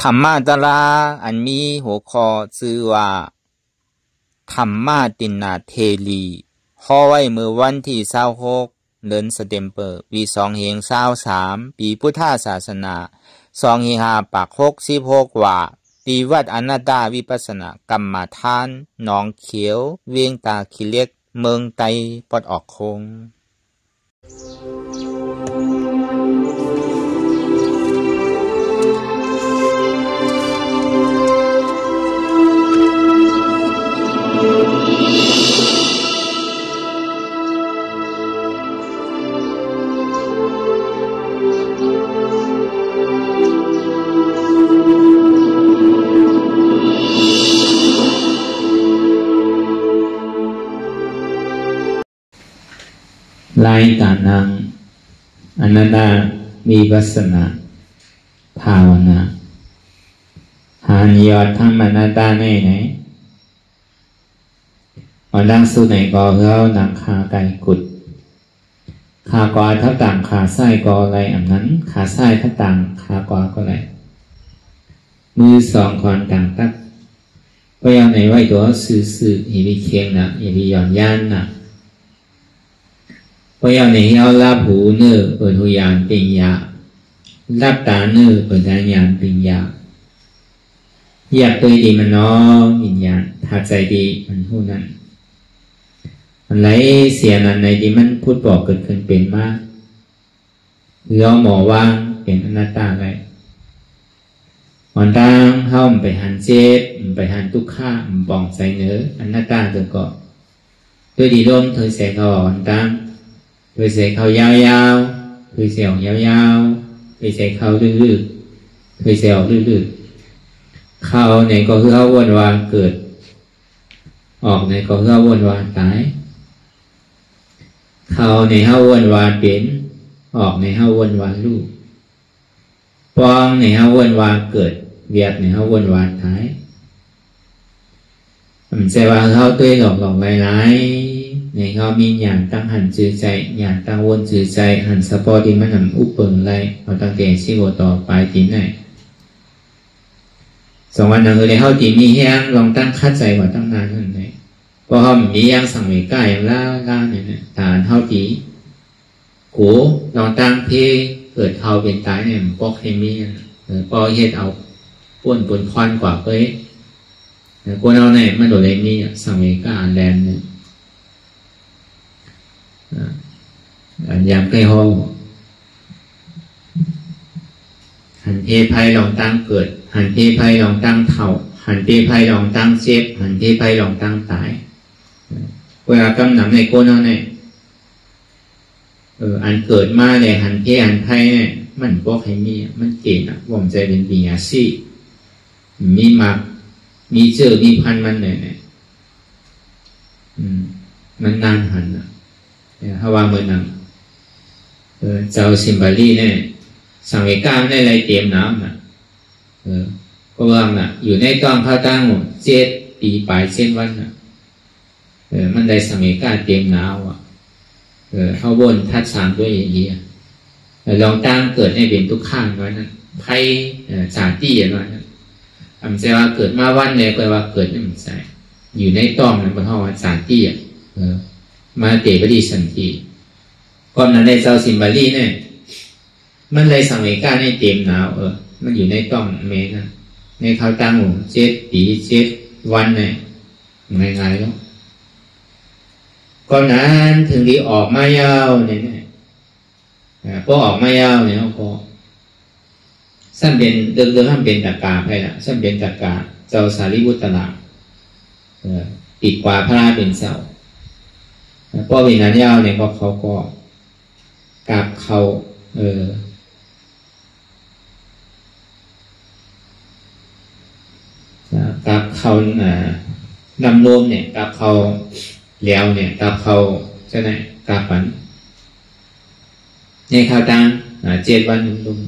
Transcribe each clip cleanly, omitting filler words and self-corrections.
ธรรมะตราอันมีหัวข้อชื่อว่าธรรมะตินาเทลีข้อไว้เมื่อวันที่26เดือนสเตมเปอร์ปี2523ปีพุทธศาสนา25ปัก66ว่าปีวัดอนัตตาวิปัสสนากรรมฐานหนองเขียวเวียงตาขี้เหล็กเมืองไตปอดออกคงรายการนางอนันตาวิปัสสนาภาวนาหานยอดธรรมอนันตาไหนวันดังสู้ไหนก็เฮ้าหนังขาไก่กุดขากวาทับต่างขาไส้ก็อะไรอันนั้นขาไส้ทับต่างขากวาก็อะไรมือสองคอนต่างตักก็ยังไหนไว้ตัวสื่ออย่าไปเคียงนะอย่าไปหย่อนย่านนะก็ยังไหนเอาลาหูเนื้อเปิดหูยานเป็นยาลับตาเนื้อเปิดทางยานเป็นยาอยากตัวดีมันน้อวิญญาณถ้าใจดีมันพูดนั้นมันไรเสียนั้นในที่มันพูดบอกเกิดขึ้นเป็นมากหรือเอาหมอว่างเป็นอนัตตาไรวันตั้งเข้าไปหันเจ็บไปหันทุกข้าบองใส่เนื้ออนัตตาเกิดก่อด้วยดีร่มเธอเสียเขาวันตั้งเธอเสียเขายาวๆเธอเสียยาวๆเธอเสียเขาลื่นๆเธอเสียลื่นๆเขาในก็คือเขาวนวาเกิดออกในก็คือเขาวนวาตายเขาในเขาวนวาเป็นออกในเขาวนวาลูกปองในเขาวนวาเกิดเวียดในเขาวนวาตายมันใจว่าเขาตัวหลอกหลายในเขามีอย่างตั้งหันจือใจอย่างตั้งวนจือใจหันสปอร์ที่มันนำอุปเปิงไรเขาตั้งแต่ชีวต่อไปที่ไหนสองวันนั้นเลยเขาจีมีแห้งลองตั้งคัดใจว่าตั้งนานนั่นเลยพอเขามียังสั่งไม่กล้าอย่างล่าเนี่ยฐานเขาจีกูลองตั้งเพเกิดเขาเป็นตายเนี่ยปอกเคมีปอกเฮ็ดเอาป่นควันกว่าเป้กูเอาเนี่ยมันโดนเลยมีสั่งไม่กล้าแลนเนี่ยอันยามใกล้ห้องหันเทไพ่ลองตั้งเกิดหันเทไพ่ลองตั้งเท่าหันเทไพ่ลองตั้งเจ็บหันเทไพ่ลองตั้งตายเวลากำหนำในก้นเอาเนี่ยอันเกิดมาเลยหันเทหันไพ่เนี่ยมันบอกให้มีมันเก่งวงใจเป็นปีอาชีพมีมักมีเจอมีพันมันเนี่ยมันนานหันถ้าว่าเมื่อนั้นเจ้าซิมบาลีเนี่ยสังเวก้าในไรเตรียมน้ำนะก็ว่าน่ะอยู่ในต้องข้าวตั้ง7 ปีปลายเส้นวันน่ะมันได้สังเวก้าเตรียมน้ำเข้าบนทัดสามด้วยอย่างนี้ลองตั้งเกิดให้เป็นทุกข้างไว้นั่นไพ่สาตี้อย่างนั้นทำใจว่าเกิดมาวันเนี่ยแปลว่าเกิดนี่มันใจอยู่ในต้องนั้นบนห้องสาตี้มาเตปฏิสันติก่อนนั้นในเจ้าซิมบาลีเนี่ยมันเลยสังเวก้าในเต็มหนาวมันอยู่ในต้องเมฆนะในเขาตั้งหมู่7 ปี7 วันเนี่ยง่ายๆแล้วก่อนนั้นถึงที่ออกมายาวเนี่ยพอออกมายาวเนี่ยพอสั้นเป็นเดิมๆท่านเป็นตากาไปละสั้นเป็นตากาเจ้าสารีบุตรละติดกว่าพระราเป็นเสาพอเป็นนั้นยาวเนี่ยก็เขาก็กราบเขากับเขาดำรวมเนี่ยกับเขาแล้วเนี่ยกับเขาใช่ไหมกับฝันในข่าวต่าง7 วันลุง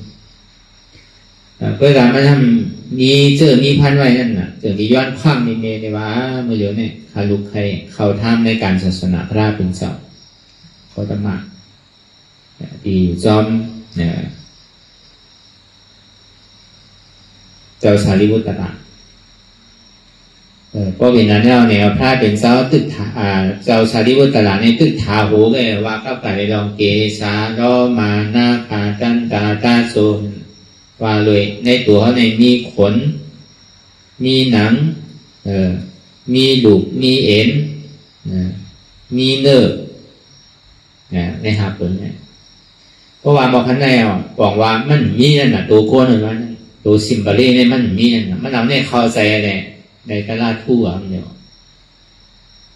เพื่อการมาทำมีเจอมีพันไว้นั่นน่ะเจอมีย้อนคว่ำมีเมในว่าเมื่อเดี๋ยวเนี่ยคาลุกใครเขาทำในการศาสนาพระเป็นเสาเขาธรรมะดีจอมเนี่ย เจ้าสารีบุตรละเพราะเป็นนั้นแล้วเนี่ยพระเป็นเจ้าตึกเจ้าสารีบุตรละในตึกถาหูก็ว่าก็ไปลองเกสาโรมานาคาตันตาตาโซนว่าเลยในตัวเขาในมีขนมีหนังมีดุกมีเอ็นมีเนื้อในหาผลเนี่ยเพราะว่าบอกขันแนวบอกว่ามันมีนั่นน่ะตัวโกนเหมือนกันตัวซิมบารีเนี่ยมันมีนั่นน่ะมันเอาเนี่ยเข้าใจอะไรในกระลาทั่วมันเดียว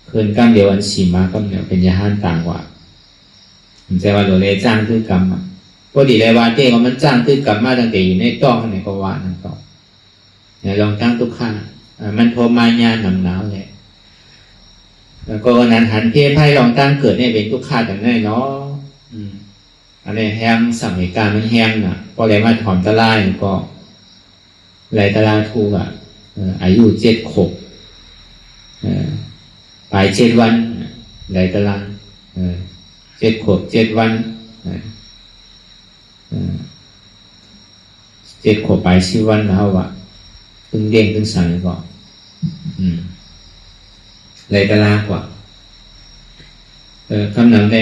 คืนกำเดียวอันสีมากำเดียวเป็นยาหันต่างกว่าผมใจว่าโดเลยจ้างคือกรรมพอดีเลยว่าเจ้ามันจ้างคือกรรมมาตั้งแต่อยู่ในต้องในกวานั่นก็เนี่ยลองตั้งทุกข้ามันโทมายาหนำหนาวเลยแล้วก็นั้นหันเพี้ยไพ่ลองตั้งเกิดเนี่ยเป็นทุกข้าแต่แน่เนาะอันนี้แห้งสมัยการมันแห้งน่ะพอเลยมาถอนตะไลก็ไหลตะลาทูกอายุ7 ขวบไป7 วันไหลตะลา7 ขวบ7 วัน7 ขวบไป10 วันแล้วว่ะตึงเด้งตึงสั่นก็ไหลตะลากว่าคำนำได้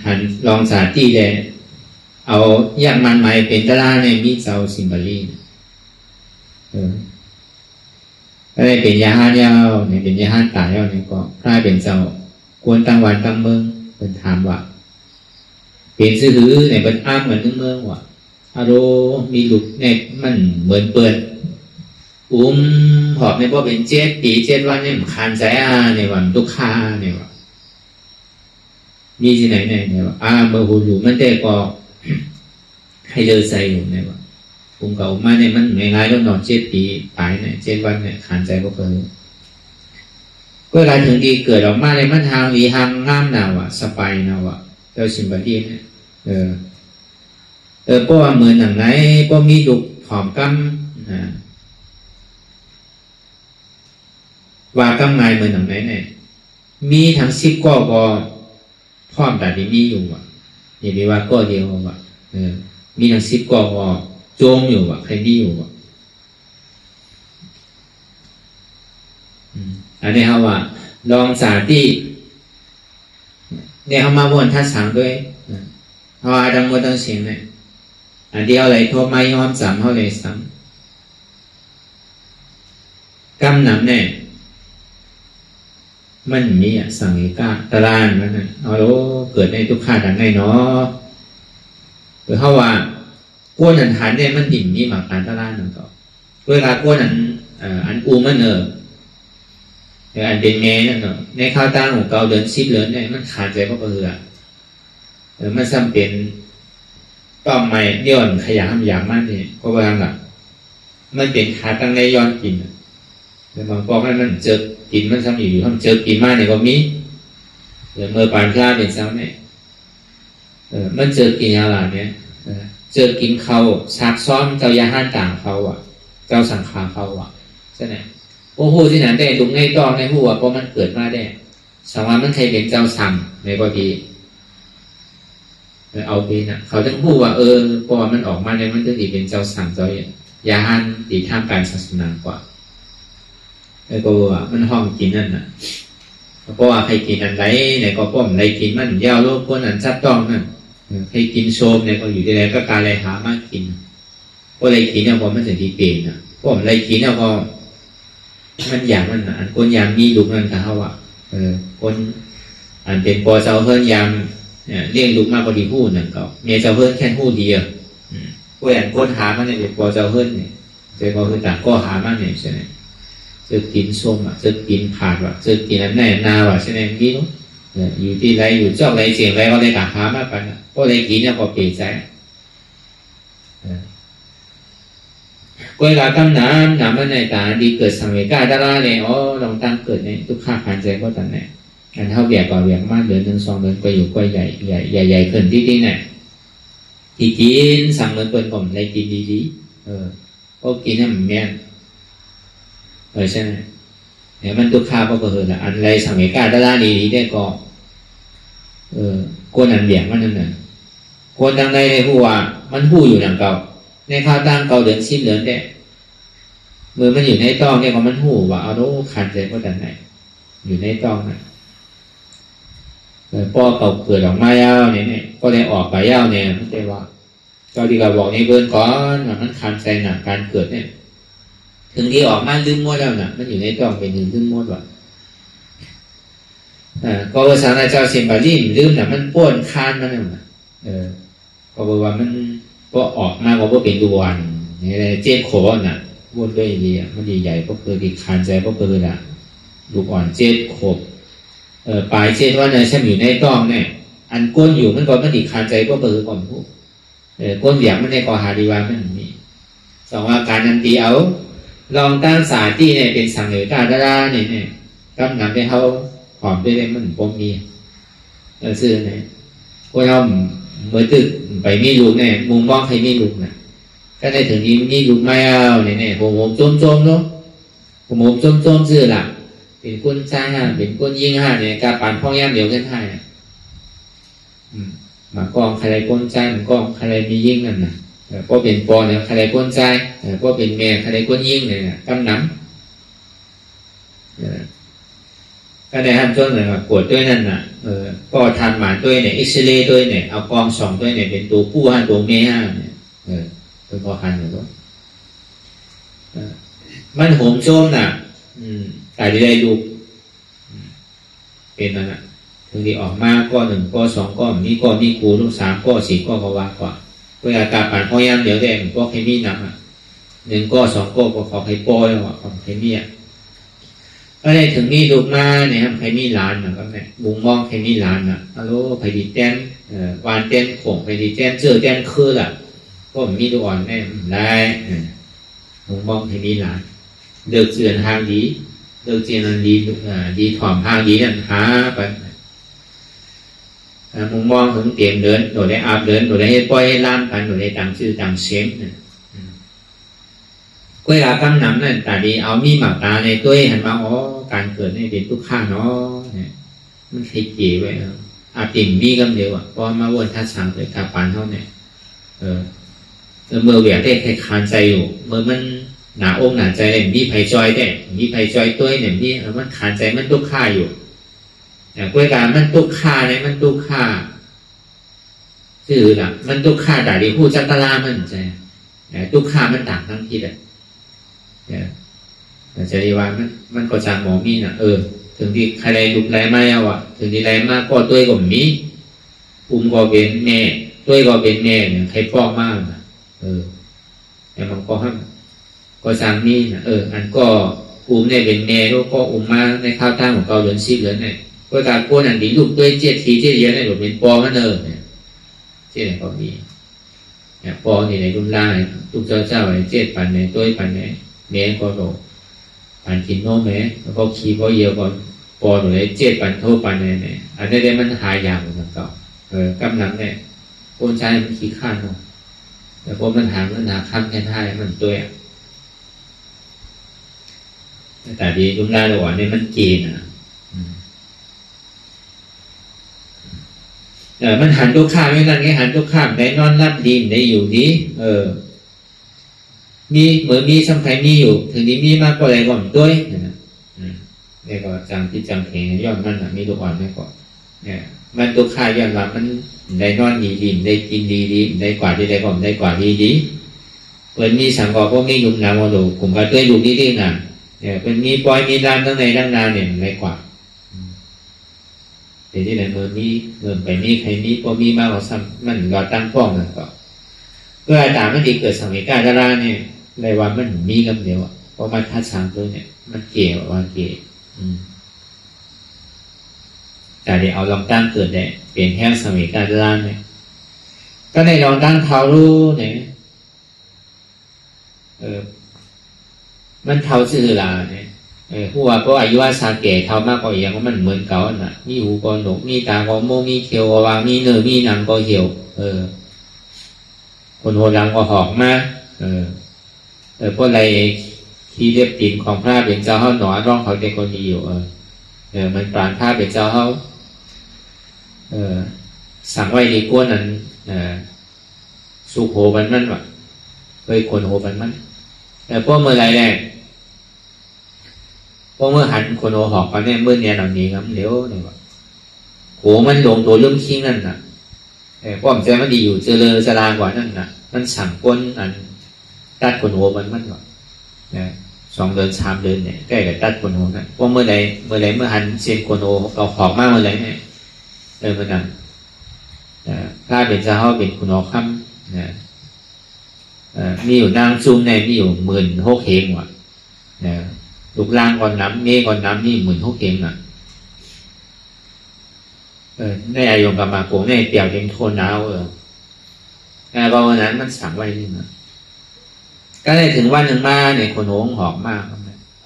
หันลองสาธิตเลยเอายากมันใหม่เป็นตะลาในมีเจ้าซิมบารีอะไรเป็นยาห้านยาวเนี่ยเป็นยาห้านตายยาวเนี่ยก็พระเป็นเจ้าควรตั้งวันตั้งเมืองเป็นถามว่าเป็นซื้อหือเนี่ยเป็นอ้างเหมือนทั้งเมืองว่ะอารมีลูกเนี่ยมันเหมือนเปิดหอบเนี่ยพอเป็น7 ปี7 วันเนี่ยมันคานใจเนี่ยว่าทุกข้าเนี่ยว่ามีที่ไหนเนี่ยว่าเมื่อหูอยู่มันได้ก็ให้เลิกใจอยู่เนี่ยว่าผมเก่ามาเนี่ยมันง่ายๆต้องนอน7 ปีตายเนี่ย7 วันเนี่ยคานใจก็เพิ่มเวลาถึงดีเกิดออกมาเลยมันทางดีทางงามหนาวสบายหนาวเจ้าสิมบารีเนี่ยเพราะว่าเหมือนหนังไหนเพราะมีดุหอมกำว่ากำไงเหมือนหนังไหนเนี่ยมีทั้ง10 ก็พร้อมแต่ที่มีอยู่อย่าไปว่าก็เดียวมีทั้ง10 ก็โจมอยู่ใครมีอยู่อันนี้เขาว่าลองสาธิตเนี่ยเขามาวนท่าสังด้วยเขาอาดังวนตั้งเสียงเนี่ยอันเดียวอะไรโทรไม่ยอมซ้ำเขาเลยซ้ำกำหนำเนี่ยมันมีสังเกตตารางนั่นนะเอาโลเกิดในทุกข้าดังในเนาะหรือเขาว่ากวนอันหันเนี่ยมันดิ่มมีหมากการตารางนั่นก็เวลากวนอันมันอันเป็นแม่นั่นเนาะในข้าวตั้งของเกาเดิน10 เดือนเนี่ยมันขาดใจเพราะเบื่อมันซ้ำเป็นต้อมใหม่ย้อนขยำอย่างมากนี่เพราะว่าแบบมันเป็นขาตั้งในย้อนกินแต่บางปอกมันเจอกินมันซ้ำอยู่ทำเจอกินมากเนี่ยก็มีเมื่อปานพลาเป็นซ้ำเนี่ยมันเจอกินอะไรเนี่ยเจอกินเขาชักซ้อมเจ้ายาห้านต่างเขาเจ้าสังขารเขาใช่ไหมโอ้โหที่ไหนแต่ตรงในตอนในหัวเพราะมันเกิดมาได้สังวามันเคยเป็นเจ้าสั่งในบดีเอาไปนะเขาต้องพูดว่าพอมันออกมาเนี่ยมันจะดีเป็นเจ้าสั่งเจ้ายาห้านดีท่ามการศาสนากว่าแล้วก็ว่ามันห้องกินนั่นน่ะเพราะว่าใครกินอันไรเนี่ยก็ป้อมไรกินมันยาวโลกคนอันชัดต้องนั่นใครกินโชมเนี่ยก็อยู่ที่ไหนก็การอะไรหามากกินเพราะไรกินเนี่ยพอมันจะดีเปลี่ยนนะป้อมไรกินเนี่ยพอมันอย่างมันอันคนยามมีลูกนั่นเขาคนอันเป็นปอเจ้าเพิ่นยามเลี้ยงลูกมากพอดีพูดนั่นก็เมียเจ้าเพิ่นแค่พูดเดียวพวกอันคนหามันเนี่ยเป็นปอเจ้าเพิ่นเนี่ยเจ้าเพิ่นต่างก็หามันเนี่ยใช่ไหมจะกินส้มจะกินผักจะกินอันไหนนาใช่ไหมนี่เนาะอยู่ที่ไรอยู่จอกไรเสียงไรก็ได้ต่างหามากกันเพราะไรกินเนี่ยพอเปลี่ยนใจเวลากำน้ำมันในตาดีเกิดสังเวชตาลาเนี่ยลองตั้งเกิดในทุกข้าผ่านใจก็ตันเนี่ยอันเท่าแก่กว่าแหวกมากเดือน1 2 เดือนก็อยู่ก็ใหญ่ขึ้นที่เนี่ยที่กินสั่งเหมือนเปิดผมไรกินดีก็กินให้มันแม่นใช่ไหมเนี่ยมันทุกข้าก็เกิดอันไรสังเวชตาลาดีได้ก็คนอันเบี่ยงมันนั่นน่ะคนทางใดในผู้ว่ามันผู้อยู่อย่างเก่าในข้าวตั้งเก่าเดือน10 เดือนได้ เมื่อมันอยู่ในต้องเนี่ยก็มันหูว่าเอาโน้ขันใจก็ดันไหนอยู่ในต้องนะป้อเก่าเกิดออกมาเย้าเนี่ยก็ได้ออกไปเย้าเนี่ยไม่ใช่ว่าเจ้าดีกว่าบอกในเบื้องก่อนมันขันใจหนักการเกิดเนี่ยถึงที่ออกมาลืมหมดแล้วน่ะมันอยู่ในต้องเป็นหนึ่งลืมหมดว่ะก็ภาษาเจ้าเสียงบาลีลืมน่ะมันป้วนคานมันน่ะก็บอกว่ามันก็ออกมาก็เป็นดวนนี่เลยเจ็บโขน่ะพูดด้วยดีมันดีใหญ่ก็คือดีคานใจก็คือน่ะลูกอ่อนเจ็บโขบปลายเจ็บว่าเนี่ยฉันอยู่ในต้องเนี่ยอันก้นอยู่มันก็มันดีคานใจก็คือก่อนพูดก้นเหวี่ยงมันในกอหาดีว่ามันมีสองอาการนั้นตีเอาลองตั้งสาที่เนี่ยเป็นสังเหตุการดาเนี่ยกำนำได้เขาหอมด้วยเลยมันปมมีซื่อเนี่ยพวกเราเมื่อตึกไปมีลูกเนี่ยมุมมองใครมีลูกนะก็ได้ถึงนี้มีลูกไม่เอาเนี่ยผมโจมเนาะผมโจมซื่อหลักเป็นก้นจ้าเป็นก้นยิงห้าเนี่ยการปั่นพ่อย่ำเดียวกันให้มากองใครก้นใจมันกองใครมียิ่งนั่นนะก็เป็นปอเนี่ยใครก้นใจก็เป็นแม่ใครก้นยิ่งเนี่ยกำน้ำก็ได้ทำช่วงหนึ่งปวดด้วยนั่นน่ะก็ทำหมาด้วยเนี่ยเอ็กซเรย์ด้วยเนี่ยเอากองสองด้วยเนี่ยเป็นตัวผู้ห้าตัวเมียห้าเนี่ยเป็นพอคันอยู่ด้วยมันโหมโจมน่ะแต่ได้ดูเป็นนั่นน่ะถึงที่ออกมาก็หนึ่งก็สองก็มีก็มีครูลูกสามก็สี่ก็ว่ากว่าเวลาการปั่นพ่อย่ำเดี๋ยวได้ก็เคมีหนักหนึ่งก็สองก็ขอให้ปอยว่ะขอเคมีก็ได้ถึงนี่ลูกมาเนี่ยครับใครมีหลานนะก็แม่บุงมองใครมีหลานนะฮัลโหลใครดีแต้นวานแต้นข่งใครดีแต้นเจอแต้นคือล่ะก็มีตัวอ่อนแม่ได้บุงมองใครมีหลานเดือดเสือนทางดีเดือดเจียนดีดีถ่อมทางดีนั่นหาไปมุมมองถึงเตรียมเดินโดยได้อาบเดินโดยได้ให้ปล่อยให้ล่ามกันโดยได้ตามชื่อตามเสียงเวลากำนำนั่นแต่ดีเอามีหมักตาในตัวหันมาการเกิดในเป็นทุกข้าเนาะเนี่ยมันใครเกี่ยวไว้อาติ่มมีกำเดียวพอมาวนทัดสังเลยกาปันเท่าเนี่ยเมื่อเวียได้ใครคานใจอยู่เมื่อมันหนาองหนาใจเลยมีไผ่จอยได้มีไผ่จอยตัวเนี่ยมีมันคานใจมันทุกข้าอยู่แต่เวลามันทุกข้าเนี่ยมันทุกข้าชื่อละมันทุกข้าแต่ดีผู้จักรลามันใจทุกข้ามันต่างทั้งที่อ่ะจะดีว่ามันก็จางหมอมีน่ะถึงที่ใครลุกไรไม่เอาถึงที่ไรมากก็ตัวก็มีก็เป็นแม่ตัวก็เป็นแม่เนี่ยใครป้องมากนะแต่มันก็ห้ามก็จางมีน่ะอันก็เนี่ยเป็นแม่แล้วก็มาในข้าวตั้งของเกาหลีซีเหลือเนี่ยก็การป้อนอันดีลูกด้วยเจ็ดทีเจ็ดเยอะเนี่ยหรือเป็นปอมันเนี่ยเจ็ดก็มีเนี่ยปอนี่ในรุ่นล่างทุกเจ้าไอ้เจ็ดปันในตัวปันเนี่ยแม่ก็โดปันกินโน้แม่แล้วก็ขี้ก็เยอะก็ปอหนูเลยเจ็ดปันโทปันเนี่ยอันนี้มันหายากเหมือนกันเก่ากำลังเนี่ยคนใช้มันขี้ข้านเนาะแต่พอมันหาข้ามแค่ท่ายมันตัวแต่ดีรุ่นล่างระหว่างนี้มันเกณฑ์มันหันตัวข้ามไม่นั่นไงหันตัวข้ามได้นอนรับดีได้อยู่ดีมีเหมือนมีสัมผัสมีอยู่ถึงนี้มีมากกว่าอะไรก่อนด้วยเนี่ยก็จังที่จังเพลงย้อนมันมีตัวอ่อนไม่ก่อนเนี่ยมันตัวข้าย้อนว่ามันได้นอนดีได้กินดีได้กว่าที่ได้ก่อนได้กว่าดีเปิดมีสังกอพวกนี้ยุ่งน้ำมาดูผมก็ด้วยอยู่ดีๆนะเนี่ยเป็นมีปล่อยมีรามตั้งในตั้งนานเนี่ยไม่กว่าแต่ที่ไหนเมื่อไปมีใครมีพอมีมากกว่าซ้ำมันก็ตั้งป้องนั่นก็เพื่อตามมันดีเกิดสังเกตการดาราเนี่ยเลยว่ามันมีกำเดียวเพราะมันทัดสามตัวเนี่ยมันเกี่ยวว่าเกี่ยวแต่เดี๋ยวเอาลองตั้งเกิดเนี่ยเปลี่ยนแค่สังเกตการดาราเนี่ยก็ในลองตั้งเท้ารู้เนี่ยมันเท้าชื่อลาเนี่ยผู้ว่าก็อายุว่าสาเกตเท่ามากกว่าอย่างว่ามันเหมือนเก่าน่ะมีหูก็หนกมีตาก็โมมีเขียวก็วางมีเนื้อมีหนังก็เหี่ยวคนโหรังก็หอกมาพวกอะไรที่เรียบติ่นของพระเป็นเจ้าเขาหนอร้องเขาเด็กคนนี้อยู่มันปราณพระเป็นเจ้าเขาสั่งไว้ดีกว่านั้นสุโขบันมันวะเคยคนโหบันมันแต่พวกเมื่อไรแรก เพราะเมื่อหันคนโอหอกก็เนี่ยเมื่อเนี่ยเหล่านี้ครับเดี๋ยวเนี่ยว่าโหมันลงตัวเริ่มคิงนั่นน่ะป้อมใจมันดีอยู่เจริญสลากว่านั่นน่ะมันสั่งก้นอันตัดคนโอมันว่า2 เดือน 3 เดือนเนี่ยใกล้กับตัดคนโอนั่นเพราะเมื่อใดเมื่อหันเซียนคนโอเราหอกมากเมื่อไรเนี่ยมันนั่นถ้าเป็นเจ้าเขาเป็นคุณอค่ำนะมีอยู่นางซุ่มในมีอยู่16,000เฮงว่ะนะลูกล่างก่อนน้ำเมฆก่อนน้ำนี่16,000เฮงอ่ะในอายงกับมาโกในเตี่ยวเต็มโทนหนาวก็วันนั้นมันสั่งไว้นี่นะก็ได้ถึงวันหนึ่งมาเนี่ยคนโหงหอกมาก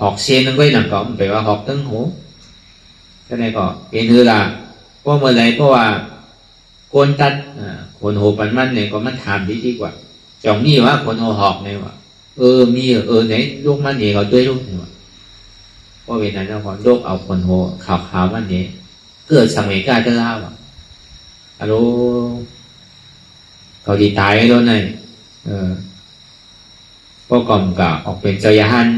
หอกเชียนนึงก็หนังก็มันไปว่าหอกตั้งหูก็ได้ก็เป็นคือละเพราะเมื่อไรเพราะว่าคนตัดคนโหปันมันเนี่ยก็มันถามดีกว่าจ่องนี่ว่าคนโหหอกเนี่ยว่ามีไหนลูกมันเนี่ยเขาด้วยลูกเนี่ยว่าเพราะเวลานั้นเราก็ลูกเอาคนโหขาวมันเนี่ยเกิดสมัยกาจะเล่าอ่ะฮัลโหลเขาดีตายแล้วไงพวกกล่อมกับออกเป็นเจ้ายาฮัน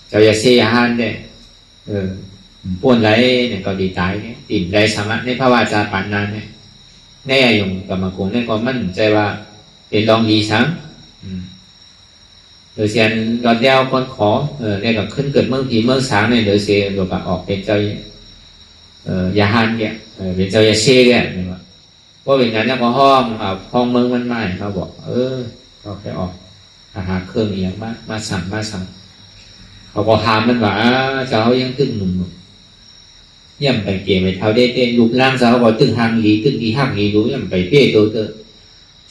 เจ้ายาเซียฮันเนี่ยป่วนไรเนี่ยเขาดีตายเนี่ยติ่มไรสามะในพระวาจาปานนั้นเนี่ยแน่ยงกับมาคงในก็มั่นใจว่าเป็นรองดีซ้ำโดยเสียนดอนเดียวคนขอเนี่ยก็ขึ้นเกิดเมื่อปีเมื่อสางเนี่ยโดยเสียนโดยกับออกเป็นเจ้ายาฮันเนี่ยเป็นเจ้ายาเช่เนี่ยเพราะเป็นงั้นเนี่ยพอห้องเมืองมันไม่เขาบอกเขาแค่ออกอาหารเครื่องอย่างมาสั่งเขาก็ถามมันว่าเจ้ายังตึ้งหนุ่มย่ำไปเกี่ยไปเท่าได้เต้นลูกล่างเจ้าบอกตึ้งหางหลีตึ้งดีหักหลีรู้ย่ำไปเปี้ยตัว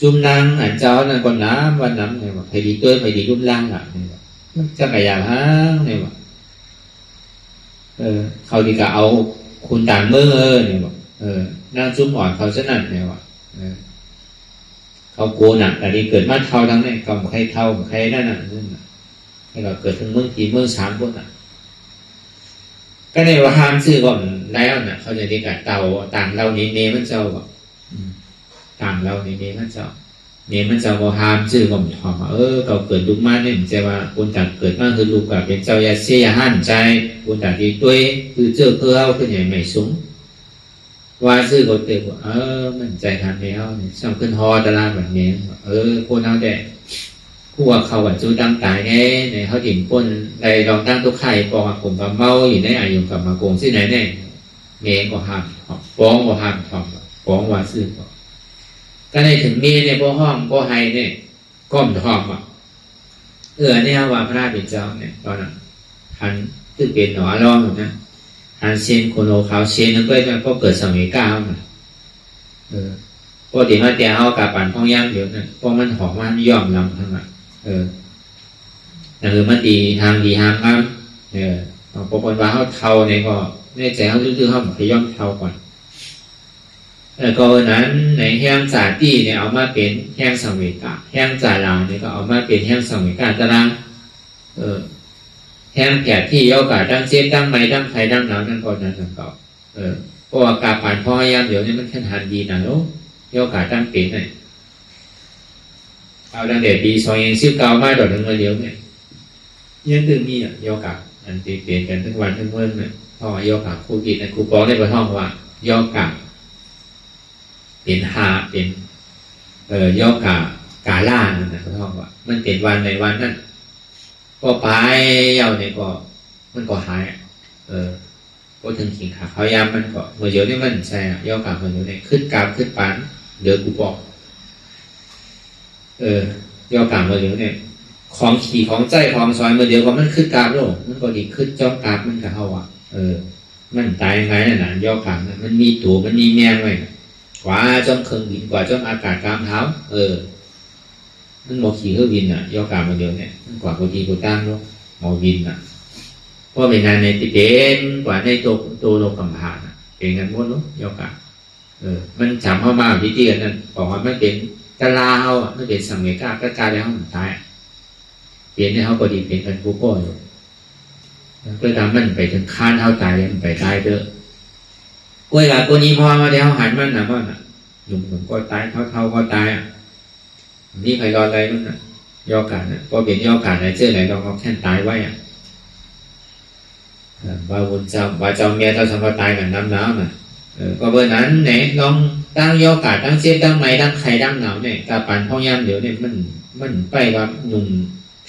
จุ่มนางอันเจ้านั่นก็น้ำวันน้ำเนี่ยว่าไปดีตัวไปดีลูกล่างอ่ะเนี่ยว่าจะกระยาห้างเนี่ยว่าเขาดีกะเอาคุณต่างเมื่อเนี่ยว่านางจุ่มอ่อนเขาจะนั่นเนี่ยว่เขาโกหนักแต่นี่เกิดมาเท่าทั้งนี้ก็ใครเท่าใครนั่นน่ะให้เราเกิดถึงเมื่อกี่เมื่อ3 คนน่ะก็ในว่าห้ามซื้อก่อนแล้วน่ะเขาจะดีกะเตาต่างเรานี้เนมันเจ้าบอกต่างเรานี้เนมันเจ้าว่าห้ามซื้อก่อนถอมเขาเกิดลูกมาเนี่ยจะว่าคนต่างเกิดมาคือลูกกับเป็นเจ้ายาเสียหันใจคนต่างที่ตัวคือเจอเพื่อเอาขึ้นใหญ่ใหม่สูงว่าซื้อก็เต็มมันใจทำแล้วเนี่ยช่างขึ้นฮอตลาดแบบนี้คนเอาแต่ผู้ว่าเขาว่าจูดังตายแน่ในเขาถิ่นคนใดลองตั้งตัวไข่ปองผมกับเมาอยู่ในอายุกับมาโกงที่ไหนแน่เมย์ก็ห้ามฟ้องก็ห้ามทอมฟ้องว่าซื้อก็ได้ถึงเมย์เนี่ยพวกห้องพวกไฮเนี่ยก้มทอมเนี่ยว่าพระราชเป็นเจ้าเนี่ยตอนนั้นทันตึกเป็นหนอร้องนะอันเช่นคนโอขาวเช่นนั้นก็เกิดสมัยก้าวมาพอดีมาแต่เอากับปั่นพ่องย่างเดี๋ยวนั้นพอมันหอมมันย่อมลำทั้งนั้นนั่นคือมันดีทางดีทางครับพอคนว่าเขาเท่าเนี่ยก็แน่ใจเขาตื้อเขาไปย่อมเท่าก่อนก็นั้นในแห้งจ่าตี้เนี่ยเอามาเป็นแห้งสมัยกาแห้งจ่าลาวเนี่ยก็เอามาเป็นแห้งสมัยกาตารางแห้งแผดที่โยกาตั้งเจ็บตั้งไม้ตั้งไข่ตั้งหนาวตั้งก่อนนั้นตั้งเก่าเพราะว่ากาผ่านพ่อยามเดี๋ยวนี้มันแค่ทันดีนะลูกโยกาตั้งเป็นเนี่ยเอาดังเด็ดปี2019มาดอกถึงมาเดียวเนี่ยยังตึงมีโยกาอันตีเปลี่ยนกันทั้งวันทั้งเมื่อเนี่ยเพราะว่าโยกาครูกิจในครูปองได้ประท่องว่าโยกาเป็นหาเป็นโยกากาล่านั่นนะประท่องว่ามันเป็นวันในวันนั้นก็ไปเยาเนี่ยก็มันก็หายก็ถึงขิงขาเขายามมันก็เมื่อเยอะนี่มันใช่ย่อกลับมาอยู่ในขึ้นกราบขึ้นปานเดือกูบอกย่อกลับมาอยู่เนี่ยของขี่ของใจของซอยเมื่อเดียวก็มันขึ้นกราบโลกมันก็ดีขึ้นจ้องกราบมันกับเขามันตายไงน่ะย่อกลับมันมีตัวมันมีแมงไว้กว่าจ้องเครื่องบินกว่าจ้องอากาศกลางเท้ามันบอกขี่เครื่องบินย่อกลับมาเดียวเนี่ยมันกว่ากูดีกูตั้งโลกมอบินเพราะเป็นงานในติเป็นกว่าในตัวโลกกำพานเป็นงานม้วนเนาะยกมันจำเข้ามาพิธีกันนั่นบอกว่าไม่เป็นกะลาเขาไม่เป็นสังเวกากะกาแล้วมันตายเปลี่ยนให้เขาพอดีเป็นกันผู้ก่ออยู่ก็ทำมันไปถึงค้านเท่าตายเลยมันไปตายเด้อกล้วยหลาตัวนี้พอมาแล้วหันมันนะว่าหนุ่มก็ตายเท่าก็ตายนี่ใครรออะไรมันยอกาพอเป็นยอกาไหนเจอไหนเราแค่ตายไว้ và chồng nghe tao xong có tài cả năm nào mà có bữaนั้นnày longตั้งโยกาตั้งเจ็บตั้งไหมตั้งไข่ตั้งหนาวเนี่ยกับปั่นพ่อยามเดี๋ยวเนี่ยมันไปว่าหนุ่ม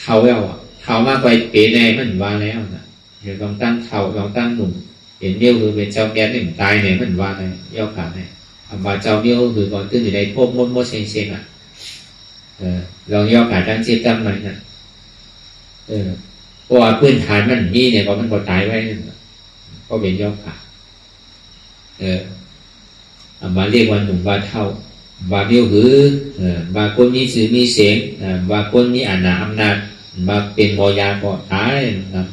เท่าแล้วอ่ะเท่ามากไปเป๋แน่มันว่าแล้วนะเดี๋ยวลองตั้งเท่าลองตั้งหนุ่มเห็นเดียวคือเป็นเจ้าแก่หนึ่งตายเนี่ยมันว่าเลยโยกาเนี่ยว่าเจ้าเดียวคือก่อนตื่นอยู่ในพวกมดเซ็งอ่ะลองโยกาตั้งเจ็บตั้งไหมนะเพราะว่าพื้นฐานมันมีเนี่ยพอมันก็ตายไว้ก็เป็นโยกามาเรียกว่าหนุ่มว่าเท่าว่าเบี้ยวหือว่าคนนี้สื่อมีเสียงว่าคนนี้อำนาจว่าเป็นโมยาก็ตายนะครับ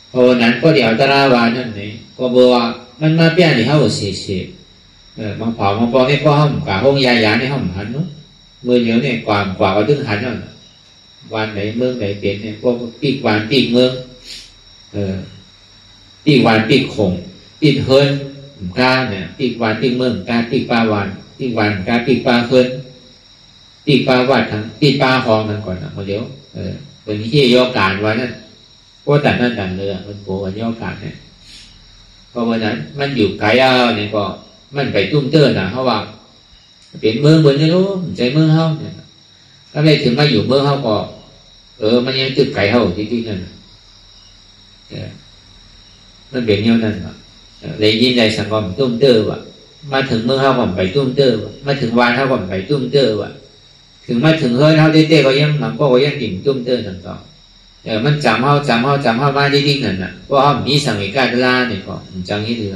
เพราะนั้นก็เดี๋ยวตราวานั่นเองก็บอกว่ามันมาเปลี่ยนที่เขาเสียบางเผาบางปอเนี่ยก็ห้องกับห้องยายาในห้องหันนู้นเมื่อเดี๋ยวเนี่ยกว่าก็ถึงหันนั่นวันไหนเมืองไหนเปลี่ยนเนี่ยก็ปีกวันปีกเมืองปีกวันปีกคงปีกเฮิร์นกาเนี่ยปีกวันปีกเมืองกาปีกปลาวันปีกวันกาปีกปลาเฮิร์นปีกปลาวัดทั้งปีกปลาคลองนั่นก่อนนะเดี๋ยวเป็นที่ย่อการไว้นั่นก็แต่นั่นแต่เรือมันโผล่วันย่อการเนี่ยเพราะวันนั้นมันอยู่ไกลเนี่ยก็มันไปตุ้มเตื้อนะเพราะว่าเป็นเมืองบนนี้รู้ใจเมืองเขาเนี่ยถ้าไม่ถึงมาอยู่เมืองเขาก็มันยังตึกไกลเขาที่นั่นมันเป็นอย่างนั้นเลยยินใจสังคมตุ้มเตื้อว่ะมาถึงเมืองเขาก็ไปตุ้มเตื้อว่ะมาถึงวานเขาก็ไปตุ้มเตื้อว่ะถึงมาถึงเฮ้ยเขาเต้ก็ยังหนังก็ยังดิ่งตุ้มเตื้อนั่นต่อมันจำเขามาที่นั่นน่ะเพราะเขามีสังเกตการตลาดเนี่ยก็จังนี้ถือ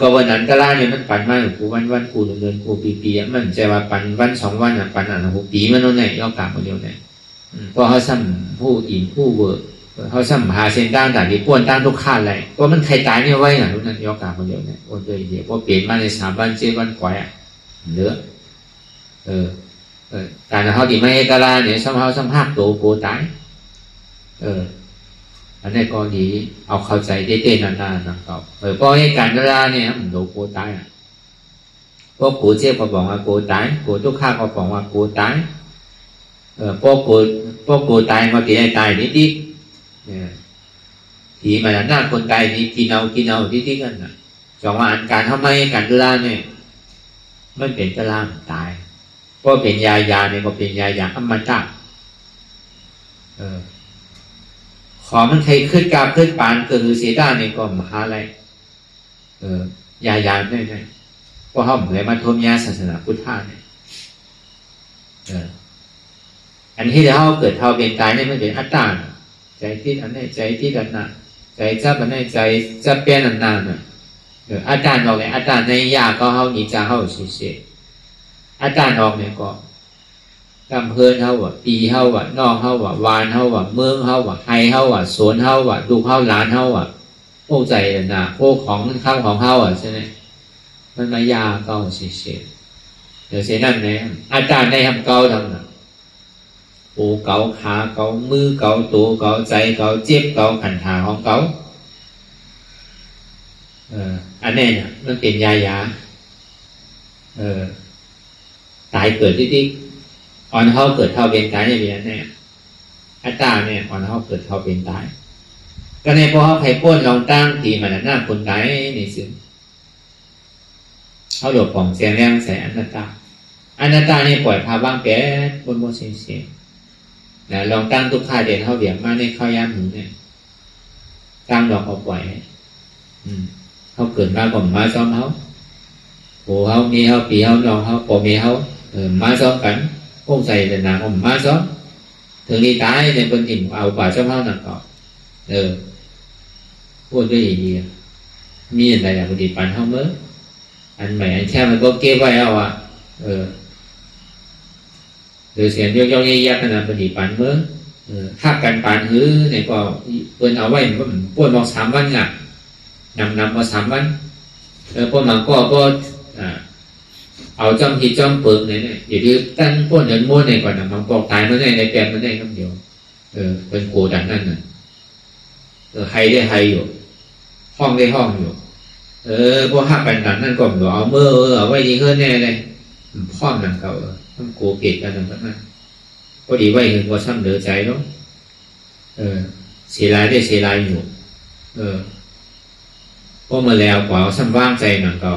ก็วันนั้นตลาดเนี่ยมันปั่นมาอยู่กูวันกูเดือนกูปีมันใจว่าปั่นวัน2 วันอ่ะปั่นกูปีมันโน่นไหนยอกกลับมาเดียวไหนเพราะเขาซ้ำผู้อินผู้เวอร์เขาซ้ำหาเส้นตั้งแต่ที่ป้วนตั้งทุกขั้นเลยเพราะมันใครตายเนี่ยไว้หนังนั้นยอกกลับมาเดียวไหนโอนเลยเดียวเพราะเปลี่ยนมาใน3 วัน7 วันกว่าเหลือการเขาดีไม่ตลาดเนี่ยซ้ำหักตัวโกตายอันนี้ก็ดีเอาเข้าใจได้เต้นนานๆนะครับเพราะให้การตลาดเนี่ยมันโดนโกตายพวกกูเจ็บก็บอกว่าโกตายกูทุกข้าก็บอกว่าโกตายพวกกูตายมาตีได้ตายนิดๆทีมันหน้าคนตายนี่กินเอานิดๆกันนะสองว่าอันการทำไมการตลาดเนี่ยมันเป็นตลาดตายก็เป็นยาเนี่ยก็เป็นยาอมตะขอมันใครขึ้นกาขึ้นปานเกิดเสียได้เนี่ยก็มหาอะไรยาเนี่ยเพราะเขาเหมือนมาทมยาศาสนาพุทธะเนี่ยอันที่เขาเกิดเท่าเป็นตายเนี่ยมันเป็นอัตตาใจที่อันนี้ใจที่กันน่ะใจจับอันนี้ใจจับเปลี่ยนนานๆเนี่ยอัตตาออกเนี่ยอัตตาในยาก็เขาหนีจากเขาเสียอาจารย์ออกเนี่ยก็กำเพินเขาว่าปีเขาว่านอกเขาว่าวานเขาว่าเมืองเขาว่าไฮเขาว่าสวนเขาว่าดูเขาหลานเขาว่าโอ้ใจน่ะโอ้ของข้าวของเขาใช่ไหมมันมายาเก่าเสียเดี๋ยวเสียนั่นเนี่ยอาจารย์ได้ทำเก่าทำน่ะโอ้เก่าขาเก่ามือเก่าตัวเก่าใจเก่าเจ็บเก่าขันขาของเก่าอันนี้เนี่ยมันเป็นยาตายเกิดที่อ่อนเขาเกิดเท่าเป็นตายอย่างนี้เนี่ยอัตตาเนี่ยอ่อนเขาเกิดเท่าเป็นตายก็ในพอเขาใครป้นลองตั้งทีมันหน้าคนตายในซึ่งเขาหลบของเสียงแรงใส่อนัตตาเนี่ยปล่อยพาบ้างแก่บนเสียงนะลองตั้งทุกข่าเด่นเขาเบี่ยงมาในข้าวยามหนูเนี่ยตั้งดอกเขาปล่อยเขาเกิดมาก่อนมาซ้อมเขาโอ้เขามีเขาปีเขาลองเขาปอมีเขาmá gió cắn không dày là nào không má gió thường đi tái nên con tìm ảo quả trong hao nặng cỏ buồn cái gì mi này là một điểm bản không mới anh mày anh theo mà có kia vai ao rồi xem cho như vậy là một điểm bản mới khácกันbản hứ này có bên áo vai buồn mọc 3 วันngặt nằm vào 3 วันพวกมันก็เอาจอมที่จอมเปิงเนี่ยอย่าดื้อตั้งพวกเดินม้วนในก่อนนะมันบอกตายมันได้ในแปลงมันได้คำเดียวเป็นโกดันนั่นน่ะให้ได้ให้อยู่ห้องได้ห้องอยู่พวกหักกันนั่นก็บอกเอาเมื่อเอาไว้ดีขึ้นแน่เลยพ่อมันเขาต้องโกเกตกันนั่นพอดีไว้เห็นว่าซ้ำเดือดใจเนาะ เสียรายได้เสียรายอยู่พอมาแล้วกว่าซ้ำว่างใจหนังก็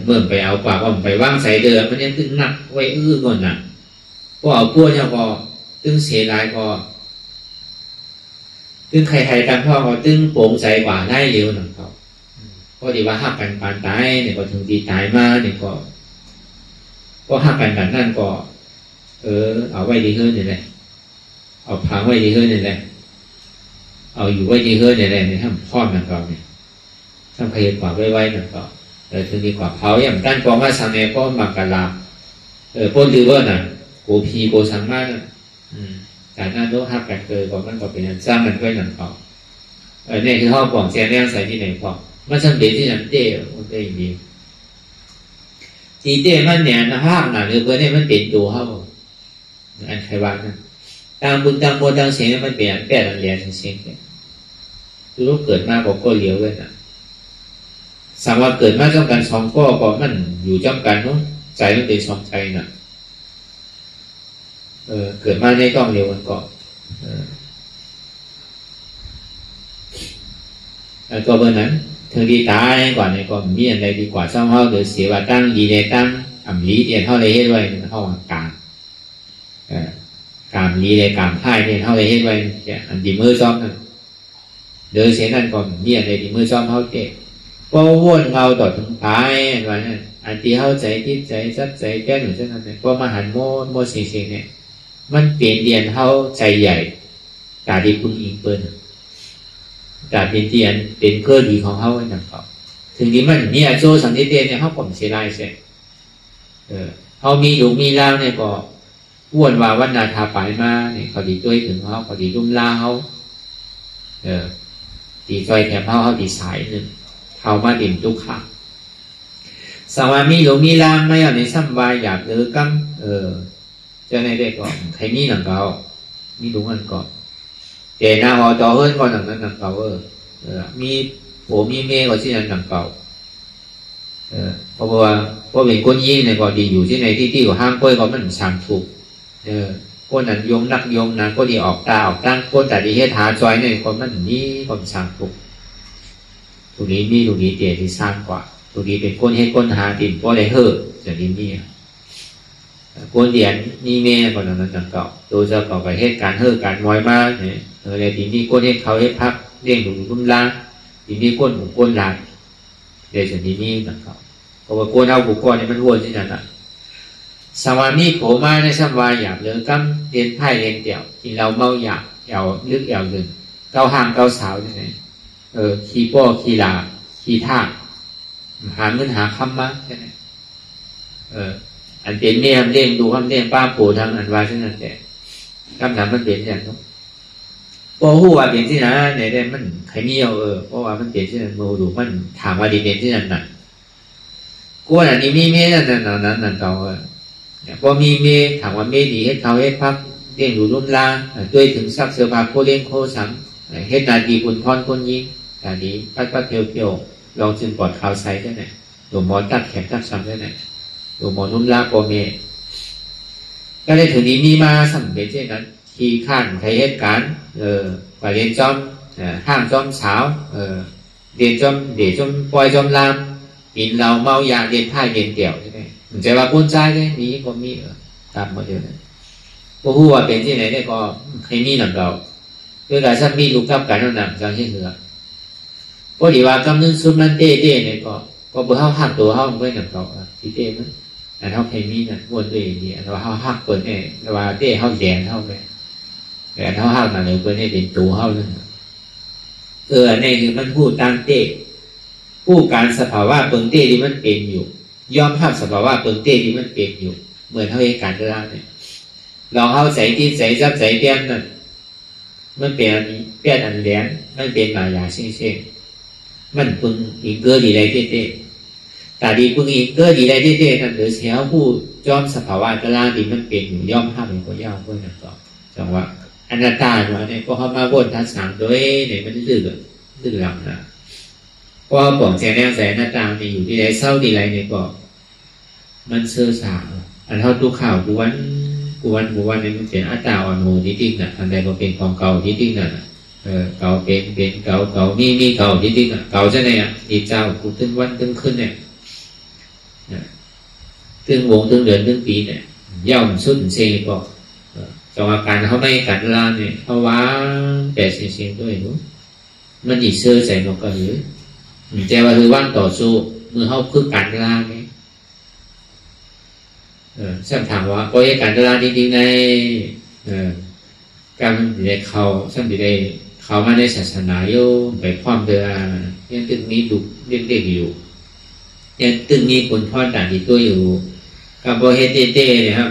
เมื่อไปเอากว่าก็ไปว่างใจเดิมมันยังตึงหนักไว้ก่อนน่ะพอเอาพวกเนี่ยพอตึงเสียรายพอตึงใครๆกันพ่อก็ตึงโปร่งใจกว่าได้เร็วหนังเขาพอดีว่าหักกันปานตายเนี่ยก็ถึงดีตายมาเนี่ยก็หักกันแบบนั้นก็เอาไว้ดีขึ้นนี่แหละเอาพังไว้ดีขึ้นนี่แหละเอาอยู่ไว้ดีขึ้นนี่แหละในท่านพ่อหนังเขาเนี่ยท่านพยากว่าไว้หนังเขาถึงดีกว่าเขาอย่างด้านกองว่าสังเนก็มักกะลาพ้นดื้อว่าน่ะโกพีโกสังมากแต่นั่นต้องหักกันเกินก็มันก็เป็นสร้างมันไว้หนังเขาเนี่ยคือห้องปองแจงแรงใส่ที่ไหนพอมันจำเป็นที่นั่นเต้มันได้มีทีเต้มันเนี่ยนะห้างน่ะหรือเพื่อนเนี่ยมันเป็นตัวเขาอันใครว่านั่นตามบุญตามโมตามเสียงมันเปลี่ยนแปลงเรียนเสียงคือรู้เกิดมาบอกก็เลี้ยวเลยนะสังว่าเกิดมาจำกันสองก็มันอยู่จำกันเนาะใจมันเป็นสองใจน่ะเกิดมาในกล้องเดียวกันก็ก็เบอร์นั้นถึงดีตายก่อนในก็มีอะไรดีกว่าช่องเขาหรือเสียว่าตั้งดีในตั้งอ่ำลีเดียนเท่าไรเฮ็ดไว้เท่าการลีในการพ่ายเนี่ยเท่าไรเฮ็ดไว้อันดีมือซ้อมนั่นเดินเสียนั่นก็มีอะไรดีมือซ้อมเขาเจ๊ก็วนเงาต่อถึงตายว่านั่นอันที่เข้าใจคิดใจซัดใจแก้หรือเช่นนั้นเนี่ยก็มาหันโมเสียเนี่ยมันเปลี่ยนเดียนเข้าใจใหญ่กาดีพึ่งอิงเปิ้ลกาเป็นเดียนเป็นเกลือดีของเขาไว้หนังเขาถึงนี้มันเนี่ยโจสันนิเตเนี่ยเขาผมเสียลายเสียเขามีอยู่มีล่างเนี่ยก็วนว่าวันนาทาปายมาเนี่ยเขาดีด้วยถึงเขาเขาดีรุ่มล่าเขาดีจอยแถมเขาดีสายหนึ่งเขามาดิ่มทุกข์สวามีหลวงมีล่างไม่เอาในซ้ำวายอยากเดือกังจะในได้ก่อนใครมีหนังเก่ามีหลวงอันก่อนเจนาหอต่อเฮิร์นก่อนหนังนั้นหนังเก่ามีโผมีเมย์ก่อนที่นั่นหนังเก่าเพราะว่าเป็นคนยิ่งเนี่ยก็ดีอยู่ที่ในที่ของห้างกล้วยก็มันสั่งถูกคนนั้นยงนักยงนั้นก็ดีออกตาออกตั้งคนแต่ดีเฮ็ดหาจอยเนี่ยก็มันนี่ก็สั่งถูกตรงนี้มีตรงนี้เตี๋ยที่สร้างกว่าตรงนี้เป็นคนให้คนหาติ่มก็ได้เฮ่อจากนี้มีคนเดียนนี่เมย์ก่อนนั้นหนังเก่าโดยจะก่อไปเหตุการเฮ่อการมอยมากเนี่ยเลยทีนี้คนให้เขาให้พักเลี้ยงหนุ่มรุ่มล่างทีนี้คนหุคนหลานเดี๋ยวจากนี้มีหนังเก่าเพราะว่าคนเอาบุกก้อนนี่มันวนที่นั่นอ่ะสวามีโผมาในสัมวาอยากเลือกำเรียนไพ่เรียนเดี่ยวกินเราเมาอยากลึกหนึ่งเกาห่างเกาสาวที่ไหนขี่ป้อขี่ลาขี่ท่าหาเงินหาคำมาใช่ไหมอันเป็นเมี่ยมเลี้ยงดูคำเลี้ยงป้าปู่ทางอันวาที่นั่นแต่คำถามมันเป็นอย่างนั้นพอหัวเป็นที่นั่นเนี่ยได้มันใครมีเอาเพราะว่ามันเป็นที่นั่นโมดูมันถามว่าดีเป็นที่นั่นน่ะกูว่าอันนี้มีเมี่ยนั่นเก่าพอมีเมี่ยถามว่าเมี่ยดีให้เขาให้พักเลี้ยงดูรุ่มลาด้วยถึงซักเสื้อผ้าโคเลี้ยงโคสังเฮ็ดนาดีคุณพรคนยิงแต่นี้ปัดเพียวลองจึงปลอดข่าวใส่ได้ไหนหลวงหมอตัดแขนตัดซ้ำได้ไหนหลวงหมอนุ่มลาโปเมก็ได้ถึงนี้มีมาสำเร็จเช่นนั้นขี่ข้านใครเหตุการณ์ไปเรียนจอมห้างจอมสาวเรียนจอมเดี๋ยวจอมปล่อยจอมลามกินเราเมายาเรียนไพ่เรียนเดี่ยวใช่ไหมมันจะว่าปุ้นใจได้นี้ก็มีตามมาเดียวนั้นพวกผู้ว่าเป็นที่ไหนได้ก็ใครมีหนังเราด้วยการซ้ำมีลูกทับกันนั่นหนังจังเช่นเหือพอดีว่ากำนึงซุ่มนั่นเต้เนี่ยก็เบื่อเขาหักตัวเขาไม่หนังเราที่เต้มันแต่เขาใครมีนั่นวนด้วยนี่แต่ว่าเขาหักเปิดเนี่ยแต่ว่าเต้เขาแดงเขาไปแต่เขาหักนั่นเลยเปิดเนี่ยเป็นตัวเขานั่นเนี่ยคือมันพูดตามเต้ผู้การสภาวะเปิงเต้ที่มันเป็นอยู่ยอมรับสภาวะเปิงเต้ที่มันเป็นอยู่เหมือนเขาเองการกระด้างเนี่ยลองเข้าใจที่ใจจับใจเตี้ยนนั่นมันเป็นเปี้ยนอันแหลมมันเป็นมายาเช่นมันพึงอีกเกลือดีไรเต้แต่ดีพึงอีกเกลือดีไรเต้นั่นหรือเสียผู้ยอมสภาวะกระด้างที่มันเป็นอยู่ยอมรับเป็นคนยาวคนนั้นต่อจังว่าอนัตตาเนี่ยพอเขามาวนทัศน์โดยเนี่ยมันดื้อหลังนะเพราะป่องแสงแนวแสงหน้าตาเนี่ยอยู่ที่ไหนเศร้าดีไรเนี่ยก็มันเสื่อสาวอันเท่าตู้ข่าวกูวันเนี่ยมันเป็นอัตตาวันโมที่จริงน่ะอันใดก็เป็นของเก่าที่จริงน่ะ เก่าเป็นเก่ามีเก่าจริงๆเก่าจะไหนดีเจ้ากูตึ้งวันตึ้งขึ้นเนี่ยตึ้งวงตึ้งเดือนตึ้งปีเนี่ยย่อมสุดเสียก็จงอาการเขาไม่กันลาเนี่ยเขาว่าแต่เสียด้วยนู้มันอีเสื้อใส่หมวกกันหรือแต่ว่าคือว่างต่อสู้มือเขาคือกันลาเนี่ยฉันถามว่าโอ้ยกันลาจริงๆในการในเขาฉันได้เขามาในศาสนาโยไปพร้อมเดือยังตึงมีดุเด็กๆอยู่ยังตึงมีคนทอดด่านที่ตัวอยู่กับโบเฮเต้เนี่ยครับ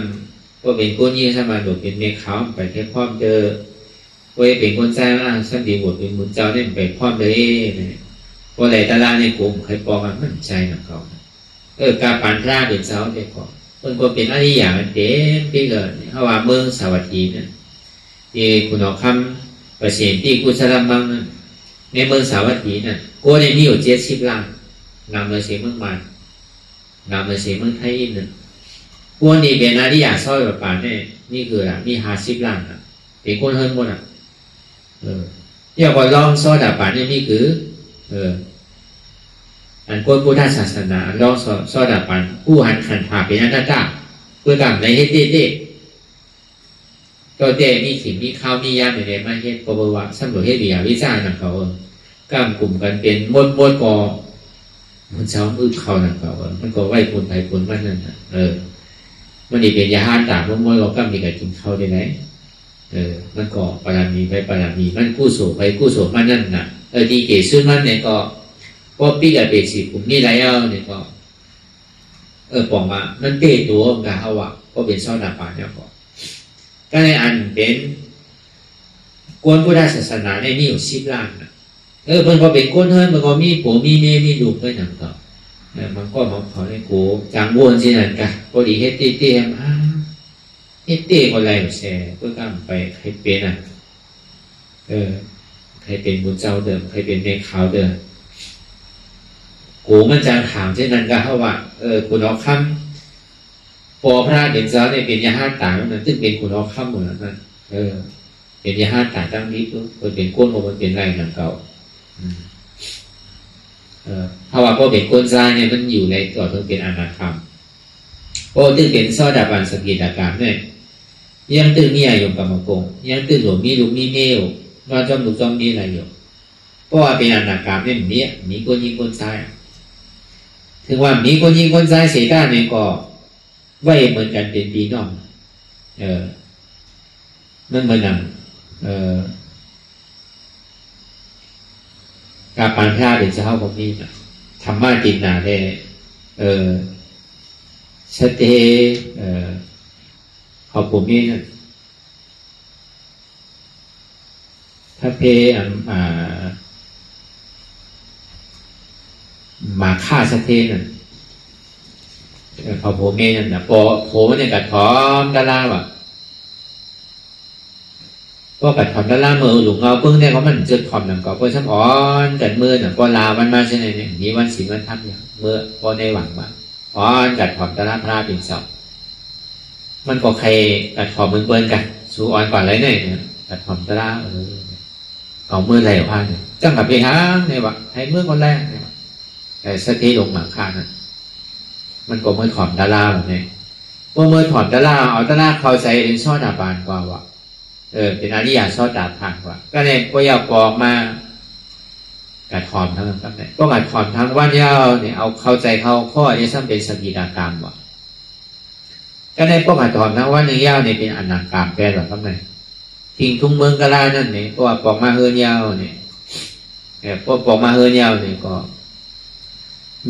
ก็เป็นคนยี่สมาดุเป็นเมฆเขาไปแค่พร้อมเจอโอ้ยเป็นคนใจมากฉันดีหมดเป็นมุนเจ้าเนี่ยไปพร้อมเลยเนี่ยพอไหลตาลาในกลุ่มใครปองมันใจหนักเขาการปั่นพระเป็นเจ้าเด็กก่อนคนก็เป็นอะไรอย่างเต็มที่เกิดเพราะว่าเมืองสวัสดีเนี่ยที่คุณเอาคำประเสริฐที่กุศลบังนั้นในเมืองสาวัตถีน่ะกูในนี้อยู่70 ล้านนำมาเสียเมืองมันนำมาเสียเมืองไทยอินน่ะกูนี่เป็นอะไรอย่างซ้อยแบบป่านเนี่ยนี่คืออะไรมี50 ล้านอ่ะเป็นคนเฮิร์นหมดอ่ะอย่าบอกลองซ้อยแบบป่านเนี่ยนี่คืออันคนพุทธศาสนาลองซ้อยแบบป่านผู้หันขันถาเป็นอันตราเพื่อการในเฮ็ดเด็ก็เดมีขิมมีข้าวมียาในเดมาเฮ็ดปบวะสำรวจเฮ็ดวิยาวิจารณ์นะเขาก้ามกลุ่มกันเป็นมดกอมันเช้ามืดเขานะเขามันก็ไหวผลไปผลมันนั่นมันนี่เป็นยาหานตากมดเราก้ามมีกับกินข้าวได้ไหมมันก็ปรามีไปปรามีมันกู้โสไปกู้โสมันนั่นน่ะดีเกศซื้อมันเนี่ยก็ปีกับเปสิผมนี่ไรเนี่ยก็ปองมามันเตะตัวกะเขาว่าก็เป็นซ้อนหน้าป่าเนี่ยก็ก็ในอันเป็นกวนพุทธศาสนาในมีอยู่10 ล้านนะเพิ่นก็เป็นคนเฮิร์นมันก็มีผัวมีเมียมีลูกด้วยหนังต่อมันก็มาขอในกูจางวนสินั่นกันพอดีเฮ็ดเต้มาเฮ็ดเต้ก็ไรแซ่เพื่อกำไปใครเป็นใครเป็นบุญเจ้าเดิมใครเป็นเมฆขาวเดิมกูมันจางถามเช่นนั้นก็เขาว่าคุณเอาคำพอพระเด่นเจ้าเนี่ยเป็นยาห้าต่างนั้นซึ่งเป็นคุณเอาคำเหมือนนั้นเป็นยาห้าต่างตั้งนิดเป็นก้นมันเป็นไรหนังเก่าเพราะว่าพอเป็นก้นทรายเนี่ยมันอยู่ในตัวต้องเป็นอนาคามพอตึงเป็นซ้อดาบันสกิดาการเนี่ยยังตึงมีอายุกับมะกงยังตึงหลวงมีลูกมีเมลนอนจอมลูกจอมมีอะไรอยู่เพราะว่าเป็นอนาคามเนี่ยมีก้นยิงก้นทรายถึงว่ามีก้นยิงก้นทรายเสียด้านเนี่ยก็ไว้เหมือนกันเป็นปีน้องนั่นเหมือนกันการปานพระเป็นเจ้าของนี่นะธรรมะตินนาได้สเตขอบผมนี่นะถ้าเพมาฆ่าสเตนั่นขอบผมนี่นั่นนะพอผมเนี่ยกัดถอมดาราว่ะก็กัดถอมดาราเมื่อหลวงเอาเพิ่งได้เขามันจะถอมหนังก็เพื่อช้ำอ่อนกันมือหนังก็ลาวันมาเช่นไรเนี่ยนี้วันศีลวันทับเนี่ยเมื่อพอในหวังมาอ่อนกัดถอมดาราพระเป็นเสามันก็ใครกัดถอมเบิ่นกันสู้อ่อนกว่าไรเนี่ยกัดถอมดาราเอาเมื่อไรพาเนี่ยจังกับไปหาเนี่ยว่ะให้เมื่อคนแรกเนี่ยแต่สเตลงหมาฆ่านั่นมันก็เมื่อถอมดาราแบบนี้เมื่อถอมดาราเอาดาราเข้าใจเป็นช่อดาบานกว่าว่ะเป็นอริยชอบดาบผ่านกว่าก็เนี่ยพอยาปองมากัดถอมทั้งนั้นเนี่ยก็กัดถอมทั้งวันยาวเนี่ยเอาเข้าใจเขาข้อนี้ซ้ำเป็นสกิดากรรมว่ะก็เนี่ยก็กัดถอมทั้งวันยาวเนี่ยเป็นอนันตกรรมแปลหรอครับเนี่ยทิ้งทุ่งเมืองกะลานั่นเนี่ยก็ปองมาเฮือนยาวเนี่ยพอปองมาเฮือนยาวเนี่ยก็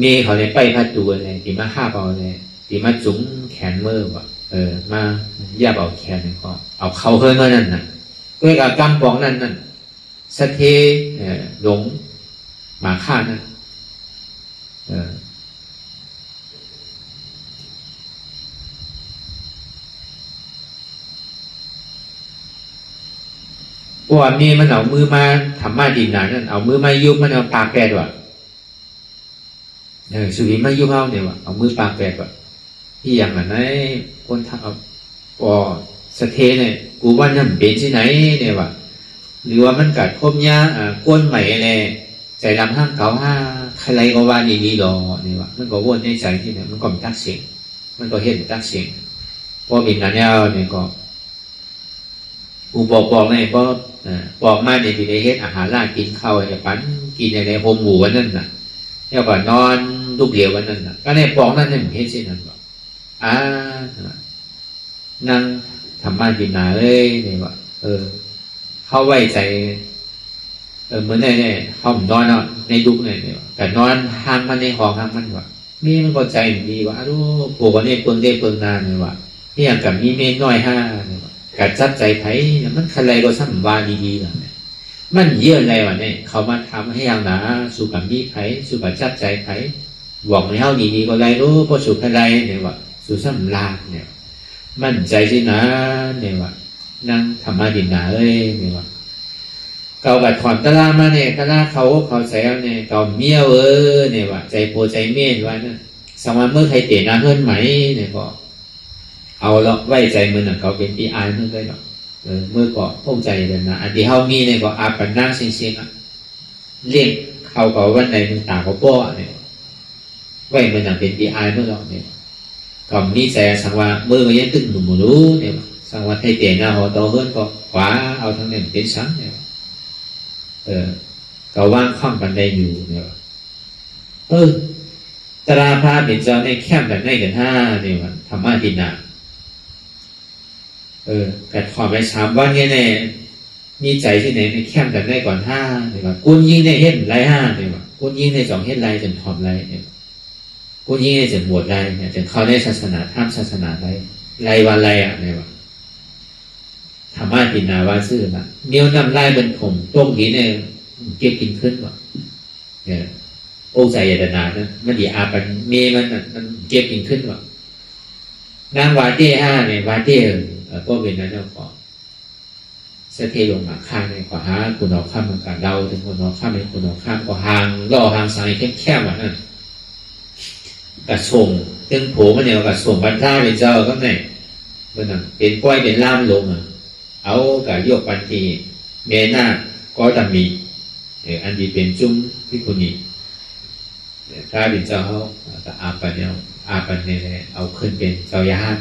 มีเขาเนี่ยไปพัดตัวเนี่ยตีมาฆ่าเปล่าเนี่ยตีมาจุ๋งแขนมือว่ะมาย่าเอาแขนเนี่ยก็เอาเขาเฮิร์นนั่นน่ะด้วยกับกำปองนั่นสะเทหลงหมาฆ่านั่นว่ามีมันเอามือมาทำมาดินหนานั่นเอามือมายุบมันเอาปากแปดว่ะสุริมายุบเอาเนี่ยว่ะเอามือปากแปดว่ะที่อย่างนั้นไอ้คนทำเอาสะเทเนี่ยกูว่านั่นเป็นที่ไหนเนี่ยว่ะ หรือว่ามันกัดคมยาก้นใหม่อะไรใจดำห้างเก่าห้าใครก็ว่าดีๆหรอนี่วะมันก็วนในใจที่เนี่ยมันก็มีตักเสียงมันก็เห็นตักเสียงพอบินนั้นแล้วเนี่ยก็อุบอกเนี่ยก็บอกมาในที่ได้เฮ็ดอาหารล่ากินข้าวไอ้ปันกินในโฮมหมู่วันนั้นน่ะแล้วก็นอนลูกเดียววันนั้นน่ะก็ในปองนั้นเนี่ยเฮ็ดเช่นนั้นบอกนั่งทำบ้านบินนาเลยเนี่ยว่าเข้าไว้ใจเหมือนเนี่ยเขานอนในยุคเนี่ยแต่นอนห่างมันในห้องห่างมันว่ามีมันก็ใจดีว่ารู้ผัวเนี่ยเปิงได้เปิงนานเนี่ยว่าที่อย่างกับมีเมนน้อยห้าเนี่ยว่ากัดจับใจไผ่มันใครก็ซ้ำวาดีๆแบบนี้มันเยอะอะไรวะเนี่ยเขามาทำให้อย่างหนาสู่กับมีไผ่สู่กับจับใจไผ่บอกให้เขาดีๆก็ไรรู้พอสู่ใครเนี่ยว่าสู่ซ้ำลาเนี่ยมั่นใจสินะเนี่ยว่านั่งทำมาดินหนาเลยเนี่ยว่าเกาบัดถอนตะลามาเนี่ยตะลาเขาใส่เอาเนี่ยเกาเมียวเนี่ยว่าใจโพใจเมียนว่านั่นสมัยเมื่อใครเตะนาเฮิรนไหมเนี่ยก็เอาละไว้ใจมันน่ะเขาเป็นปีอายเมื่อไรหรอกเมื่อก็พงใจเลยนะอันที่เขามีเนี่ยก็อาปันนั่งเสียงๆเรียกเขาก็วันไหนมันตาเขาป้อเนี่ยไว้มันน่ะเป็นปีอายเมื่อหรอกเนี่ยก็มีใจสังว่าเมื่อก็ยังตึงหนุ่มรู้เนี่ยสังว่าใครเตะนาหัวโตเฮิรนก็ขวาเอาทั้งนั้นเป็นชั้นเนี่ยก็ว่างคล่องกันได้อยู่เนี่ยตราพาเป็นเจ้าในแคมแบบในกันห้าเนี่ยมันธรรมะดินาแต่ขอไปถามว่าเนี่ยมีใจที่ไหนในแคมแบบในก่อนห้าเนี่ยว่ากุญยิ่งในเฮ็ดไรห้าเนี่ยว่ากุญยิ่งในสองเฮ็ดไรจนทอมไรเนี่ยกุญยิ่งในจนบวชไรเนี่ยจนเข้าได้ศาสนาท่ามศาสนาไรวันไรอ่ะเนี่ยว่าธรรมะดินาว่าซื่อละเมียวนำไล่เป็นผมต้มหีเนี่ยเก็บกินขึ้นว่ะเนี่ยโอ้ใจยดนานะมันดีอาปันเมมันเก็บกินขึ้นว่ะนางวาเต้ห้าเนี่ยวาเต้ก็เป็นนั้นแล้วก็เสถียรลงมาข้างในขวาหาคุณออกข้ามมันกันเราถึงคุณออกข้ามในคุณออกข้ามก็ห่างล่อห่างสายแคบๆว่ะนั่นกระส่งตึงโผมันเนี่ยกระส่งบรรท่าเป็นเจ้าก็ไหนมันนั่นเป็นก้อยเป็นล่ามลงเอากับโยกปันทีเมน่าก็จะมีอันดีเป็นจุ้มพิคุณีถ้าเป็นเจ้าเขาก็อาปันเนี่ยอาปันเนี่ยเอาขึ้นเป็นเจ้ายาฮัน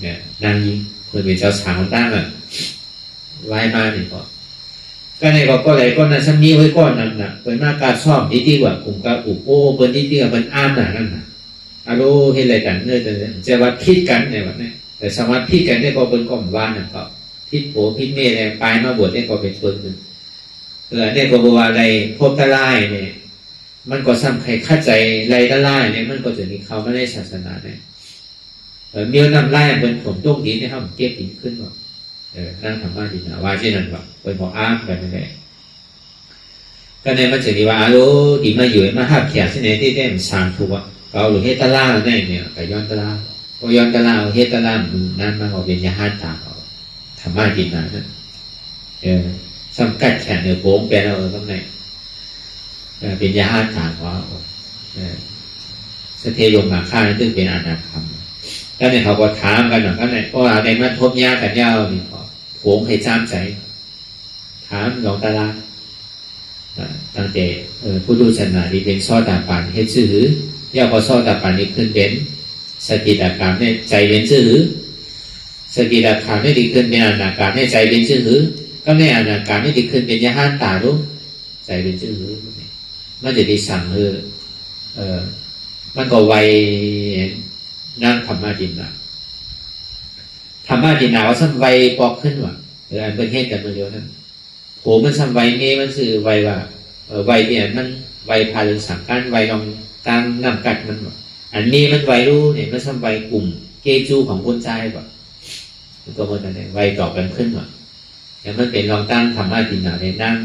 เนี่ยนางยิงขึ้นเป็นเจ้าสาวตั้งไว้มาเนี่ยก็ในก็เลยก็นั่นซ้ำนี้ไว้ก้อนนั่นน่ะเป็นมาการชอบที่กว่ากลุ่มกับอุโอ้เป็นที่กับเป็นอ้ามน่ะนั่นน่ะอารู้เห็นอะไรกันเนี่ยจะวัดพิษกันในวันนี้แต่สมัติพิษกันเนี่ยก็เป็นก้อมว่านน่ะก็พิษโผพิษเมย์เนี่ยปลายมาบวชเนี่ยก็เป็นตัวหนึ่งเนี่ยก็บอกว่าอะไรพบตะไลเนี่ยมันก็ซ้ำใครเข้าใจไรตะไลเนี่ยมันก็จะมีเขาไม่ได้ศาสนาเนี่ยเมียวนำไล่เป็นผมต้งดีเนี่ยเขาเก็บหินขึ้นว่านั่งทำบ้านดีนะว่าเช่นนั้นว่าเป็นหมออ้ามแบบนี้เลยก็ในมันจะดีว่ารู้ดีมาอยู่มาหักแขกเช่นนี้ที่ได้มันสามถูกว่าเราหรือเฮตตะล่าเนี่ยไปย้อนตะล่าพอย้อนตะล่าเฮตตะล่านั่นมาเขาเป็นยาฮันตาเขาทำบ้านดีนะนั่นสังกัดแขนเนื้อโป้งเป็นเราตรงไหนเป็นยาฮันตาเขาสเทยงมาฆ่าซึ่งเป็นอนาคตก็เนี่ยเขาก็ถามกันหน่อยก็เนี่ยเพราะว่าในมันทบยากันยาวนี่ก็โผงให้จ้ามใจถามหลวงตาลาตั้งแต่ผู้ดูชนะที่เป็นซ้อตาปันเฮ็ดซื่อย่าพอซ้อตาปันนี่ขึ้นเป็นสติตาการเนี่ยใจเป็นซื่อสติตาการไม่ดีขึ้นเป็นอนาการเนี่ยใจเป็นซื่อก็ในอนาการไม่ดีขึ้นเป็นยาห้านตารู้ใจเป็นซื่อมันจะได้สั่งมันก็ไวนั่งธรรมะดินนะธรรมะดินนาว่าซ้ำไวปอกขึ้นว่ะอันเป็นเหตุกันมาเดียวนั้นโหมันซ้ำไวเมมันสื่อไวว่าไวเนี่ยมันไวพาเรื่องสังการไวลองตามนำกัดมันว่ะอันนี้มันไวรู้เนี่ยมันซ้ำไวกลุ่มเกจูของคนใจว่ะมันก็มันเนี่ยไวต่อกันขึ้นว่ะอย่างมันเป็นลองตั้งธรรมะดินนาในนั่ง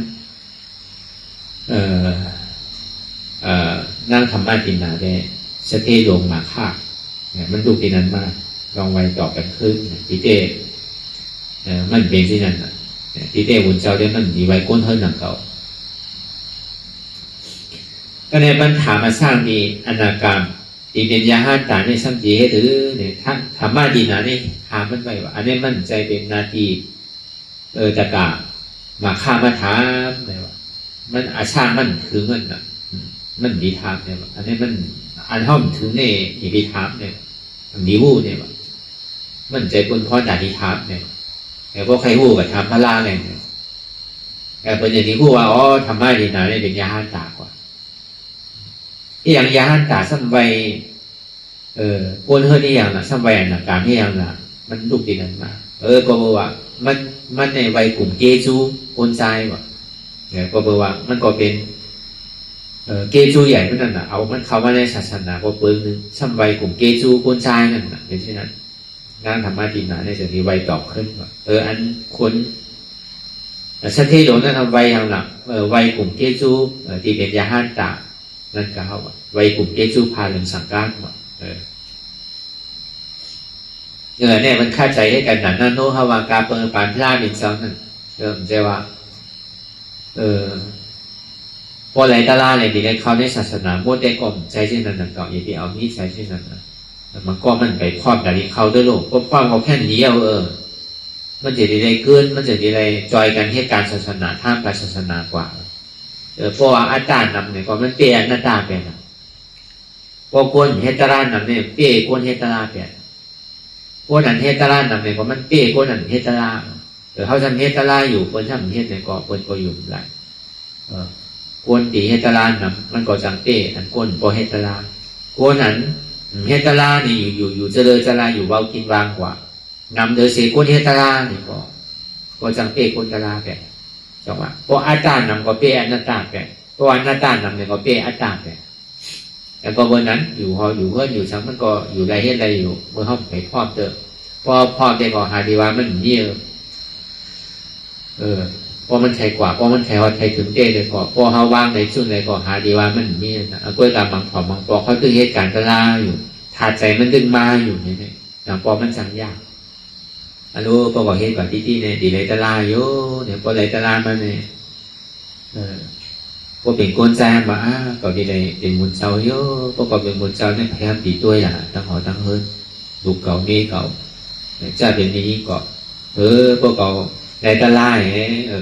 นั่งธรรมะดินนาได้สเทโยงมาฆ่ามันดูที่นั้นมากลองไว้ต่อกันขึ้นที่เต้มันเป็นที่นั่นที่เต้บุญเจ้าได้มันมีไว้ก้นเท่านั้นเก่าก็ในปัญหามาสร้างมีอนาการที่เป็นยาห้าตาในสัมจีให้ถือเนี่ยท่านธรรมะดีนะนี่หามันไว้ว่าอันนี้มันใจเป็นนาทีตะกา มาข้ามาถามเลยว่ามันอาช่างมันถือเงินอ่ะมันดีถามเนี่ยอันนี้มันอันห้อมถือเนี่ยอย่าไปถามเนี่ยดีวู้เนี่ยมันใจคนพ่อด่าดีถามเนี่ยแต่พวกใครวู้กับทำพระลาอะไรเนี่ยแต่เป็นอย่างนี้วู้ว่าอ๋อทำได้ดีนะเนี่ยเป็นยาหันตากว่าที่อย่างยาหันตาซ้ำไวโกนเฮือนี่อย่างน่ะซ้ำไวอันดับการที่อย่างน่ะมันลุกดีนั่นมาก็บอกว่ามันในวัยกลุ่มเกจูโอนใจว่ะเนี่ยก็บอกว่ามันก็เป็นเกจูใหญ่นั่นน่ะเอามันเข้ามาในศาสนาก็เปิดนึงซ้ำวัยกลุ่มเกจูโอนใจนั่นน่ะเป็นเช่นนั้นงานธรรมะดีนะในจะมีวัยตอบขึ้นว่าอันคนสันเทโดนั่นทำวัยอย่างหลักวัยกลุ่มเกจูที่เป็นยาหันตานั่นก็เขาว่าวัยกลุ่มเกจูพาเรื่องสังการว่าเนี่ยมันคาใจให้กันนั่นโน้ฮาวากาเปิดปานพลาดินซ้ำนั่นมันจะว่าพอไหลตาลาอะไรดีเลยเขาในศาสนาโมดได้ก่อมใจเช่นนั้นนั่นก็อย่าไปเอานี่ใจเช่นนั้นนะมันก็มันไปครอบแต่นี้เขาด้วยโลกก็ครอบเขาแค่นี้มันจะได้เกินมันจะได้จอยกันเหตุการณ์ศาสนาท่ามกลางศาสนากว่าเพราะว่าอาจารย์นำเนี่ยก็มันเปลี่ยนหน้าตาเปลี่ยนพอคนเฮตรานนำเนี่ยเปลี่ยนคนเฮตราเปลี่ยนคนนั้นเฮตรานำเนี่ยก็มันเปลี่ยนคนนั้นเฮตราเขาทำเฮตราอยู่คนทำเฮตในเกาะคนก็อยู่หลายคนตีเฮตรานำมันก็จังเปลี่ยนอันคนพอเฮตราคนนั้นเฮตรานี่อยู่เจริญเจราอยู่เบากินวางกว่านำโดยเสกคนเฮตรานี่ก็จังเปย์คนตราแก่จังหวะเพราะอาจารย์นำก็เปย์อนัตตาแก่เพราะอนัตตานำเนี่ยก็เปย์อาจารย์แก่แต่ก็วันนั้นอยู่พออยู่เพื่อนอยู่ชั้นมันก็อยู่ไรเฮ็ดไรอยู่เมื่อห้องไปพร้อมเติมพอพร้อมได้ก็หาดีว่ามันเนี่ยพอมันใช่กว่าพอมันใช่ว่าใช่ถึงเต้เลยก็พอเขาว่างในช่วงไหนก็หาดีว่ามันเนี่ยนะกล้วยตาบางผอมบางปอกเขาคือเหตุการณ์ตราอยู่ถาดใจมันดึงมาอยู่เนี่ยอย่างพอมันจังยากอันรู้พอบอกเหตุว่าที่เนี่ยดีเลยตราโยเนี่ยพอเลยตรามาเนี่ยพอเป็นก้นใจมาก็ดีเลยเป็นมุนเจ้าโยพอก็เป็นมุนเจ้าเนี่ยพยายามตีตัวล่ะตั้งหอตั้งเฮิร์นลูกเก่าเมียเก่าจะเป็นนี้ก็พวกเก่าในตลาด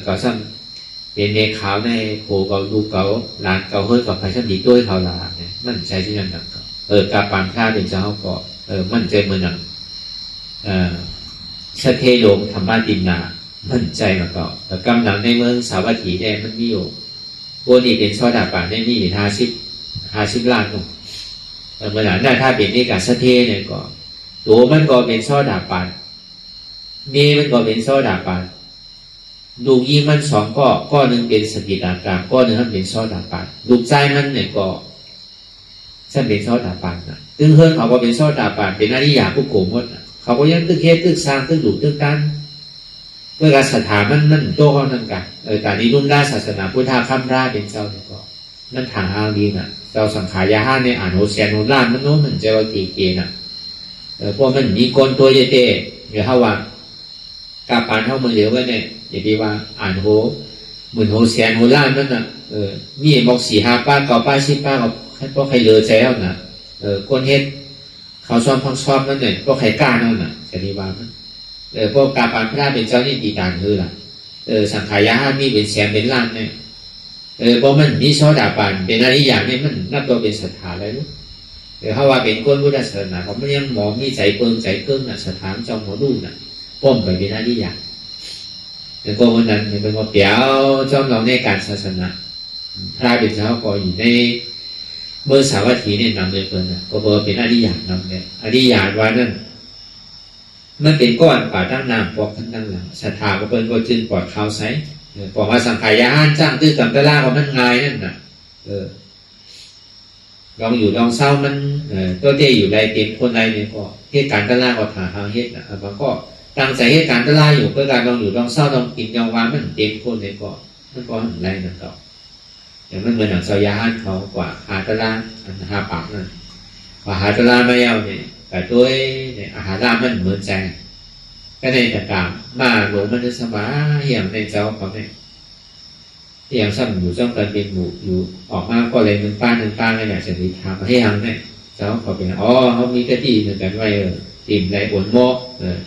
ก็ซ้ำเป็นเมฆขาวในโผเก่าลูกเก่าหลานเก่าเฮิร์นกับใครซ้ำตีตัวเขาล่ะเนี่ยมันใช่ที่นั่นนะกาปานข้าเป็นเจ้าก็มันใจเหมือนนั่นชาเทโลงธรรมะดินนามั่นใจมาเกาะแต่กำลังในเมืองสาวัตถีเนี่ยมันมีอยู่พวกนี้เป็นซอดาป่าเนี่ยมี50 ล้านตรงเมื่อหลังหน้าถ้าเป็นนี่กับชาเทเนี่ยก็ตัวมันก็เป็นซอดาป่ามีมันก็เป็นซอดาป่าลูกยิงมัน2ก้อนหนึ่งเป็นสกิตากาก้อนหนึ่งมันเป็นซอดาป่าลูกใจมันเนี่ยก็ฉันเป็นซอดาป่านะตึงเฮิร์นเขาก็เป็นซอดาป่าเป็นอริยาผู้โกงหมดเขาก็ยังตึกเฮ็ดตึกสร้างตึกหลุดตึกกันเมื่อการศรัทธามันโตเขานั่นกันแต่นี้รุ่นได้ศาสนาพุทธะข้ามราเป็นเจ้าเนี่ยก็นั่นทางเอาดีน่ะเจ้าสังขารยาห้าในอ่านโฮเซียนโนล่ามันโน้มันจะว่ากี่เกณฑ์น่ะพวกมันมีคนตัวเยเตเดี๋ยวเขาว่ากาปานเท่ามือเดียวไว้เนี่ยอย่าดีว่าอ่านโฮเหมือนโฮเซียนโนล่านั่นน่ะมีบอก4-5 ป้า9 ป้า10 ป้าก็พวกใครเลือใจแล้วน่ะคนเฮ็ดเขาซ้อมพังซ้อมนั่นเนี่ยพวกใครกล้านั่นน่ะจะดีว่ามันพวกกาปานพระเป็นเจ้านี่ตีการคือล่ะสังขายาห้ามีเป็นแสนเป็นล้านเนี่ยเพราะมันมีซอดาปานเป็นอะไรอย่างเนี่ยมันนับตัวเป็นศรัทธาเลยลูกเขาว่าเป็นคนพุทธศาสนาเขาไม่ยังหมอมีใจเปิงใจเกิ้งน่ะสถานจอมหัวดูน่ะป้อมไปเป็นอะไรอย่างแต่ก็วันนั้นเป็นว่าเปียวจอมเราในการศาสนาพระเป็นเจ้าก็อยู่ในเมื่อสาวัตถีเนี่ยนำเลยเพิ่นน่ะก็บอกเป็นอริยานำเนี่ยอริยานว่านั่นมันเป็นก้อนป่าตั้งน้ำปอกทั้งนั้นหลังศรัทธาก็เพิ่นก็จึงปลอดข่าวไซบอกว่าสังขายาห้านจ้างตื้อกับตะล่าก็มันง่ายนั่นน่ะลองอยู่ลองเศร้ามันตัวเตี้ยอยู่ในเต็มคนใดเนี่ยก็เหตุการณ์ตะล่าก็หาเฮ็ดน่ะมันก็ตั้งใจเหตุการณ์ตะล่าอยู่เพื่อการลองอยู่ลองเศร้าลองกินลองวางมันเต็มคนเนี่ยก็มันก็หันไรนั่นก็แต่มันเหมือนหนังเสายาห้านเขากว่าหาตะล่าหาปากนั่นกว่าหาตะล่าไม่เอาเนี่ยแต่ตัวเนี่ยอาหารรามันเหมือนใจก็ในแต่กามมาหลวงมันจะสบายอย่างในเจ้าเขาเนี่ยอย่างซ้ำอยู่จ้องกันเป็นหมู่อยู่ออกมาก็เลย1 ป้าก็อยากจะมีทำให้ยังเนี่ยเจ้าเขาเป็นเขามีกระดิ่งเหมือนกันไว้tìm lại ổn mộ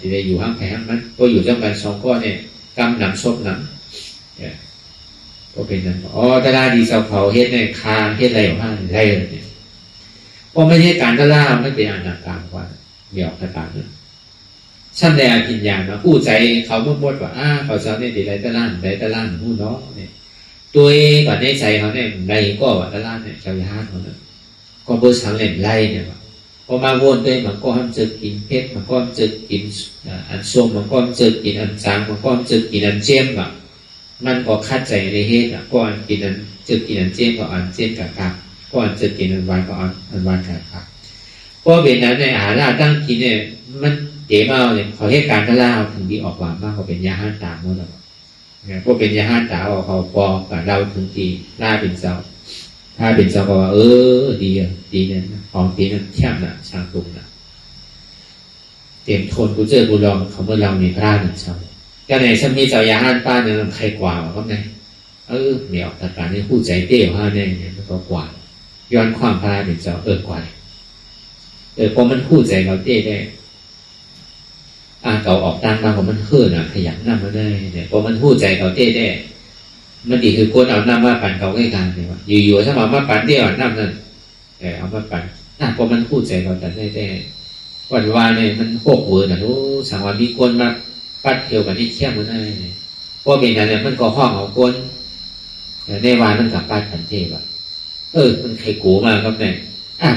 thì đâyอยู่ห้างแผงมันก็อยู่จ้องกัน2 ก้อนเนี่ยกำหนังซบหนัง ก็เป็นนั้นอ๋อตลาดดีเจ้าเขาเฮ็ดในคาเฮ็ดอะไรของห้างไรเนี่ยเพราะไม่ใช่การตลาดไม่เป็นอนาคตกว่าเดี่ยวต่างๆช่างแดดพิญญาเนาะผู้ใจเขาหมดว่าเขาเจ้าเนี่ยดีไรตลาดผู้เนาะเนี่ยตัวก่อนในใจเขาเนี่ยไรก็ว่าตลาดเนี่ยชาวยาเขาเนี่ยก็เบอร์สังเล่นไรเนี่ยว่าพอมาวนตัวมันก็ห้ามเจอกินเพชรมันก็เจอกินอันส้มมันก็เจอกินอันจางมันก็เจอกินอันเจียมอ่ะมันก็คัดใจในเหตุก็อันกินอันเจอกินอันเจียมก็อันเจียมกับครับก็อันเจอกินอันหวานก็อันหวานกับครับเพราะเป็นนั้นในอาหารตั้งกินเนี่ยมันเดี๋ยวมาเนี่ยเขาให้การทล่าถึงดีออกหวานมากกว่าเป็นยาห้านตามมั่งแล้วเนี่ยพวกเป็นยาห้านตาเขาปอกับเราถึงดีล่าเป็นเจ้าถ้าเป็นเจ้าก็ว่าดีเนี่ยของดีนั้นแค่น่ะช่างตรงน่ะเตรียมทนกูเจอกูลองเขาเมื่อเรามีพระหนึ่งเช้าก็ในฉันมีเจ้ายาห้านป้าเนี่ยใครกว่าก็ไงเหนียวแต่การนี้ผู้ใจเตี้ยวห้าเนี่ยมันก็กว่าย้อนความพระเป็นเจ้ากว่าพอมันผู้ใจเราเตี้ยได้เก่าออกตั้งมาของมันเฮือนขยันนำมาได้เนี่ยพอมันผู้ใจเราเตี้ยได้มันดีคือคนเอาน้ำมาปั่นเขาใกล้กันเนี่ยว่าอยู่ๆถ้ามาปั่นเตี้ยน้ำนั่นเอามาปั่นพอมันพูดใจเราแต่ได้วันวานเนี่ยมันโคกเวอร์นะสังวันมีคนมาปัดเที่ยวกันที่เที่ยงมันได้เพราะเป็นนั้นเนี่ยมันก็ห้องของคนในวานมันกับปัดกันเทว่ะมันใครกูมาครับเนี่ย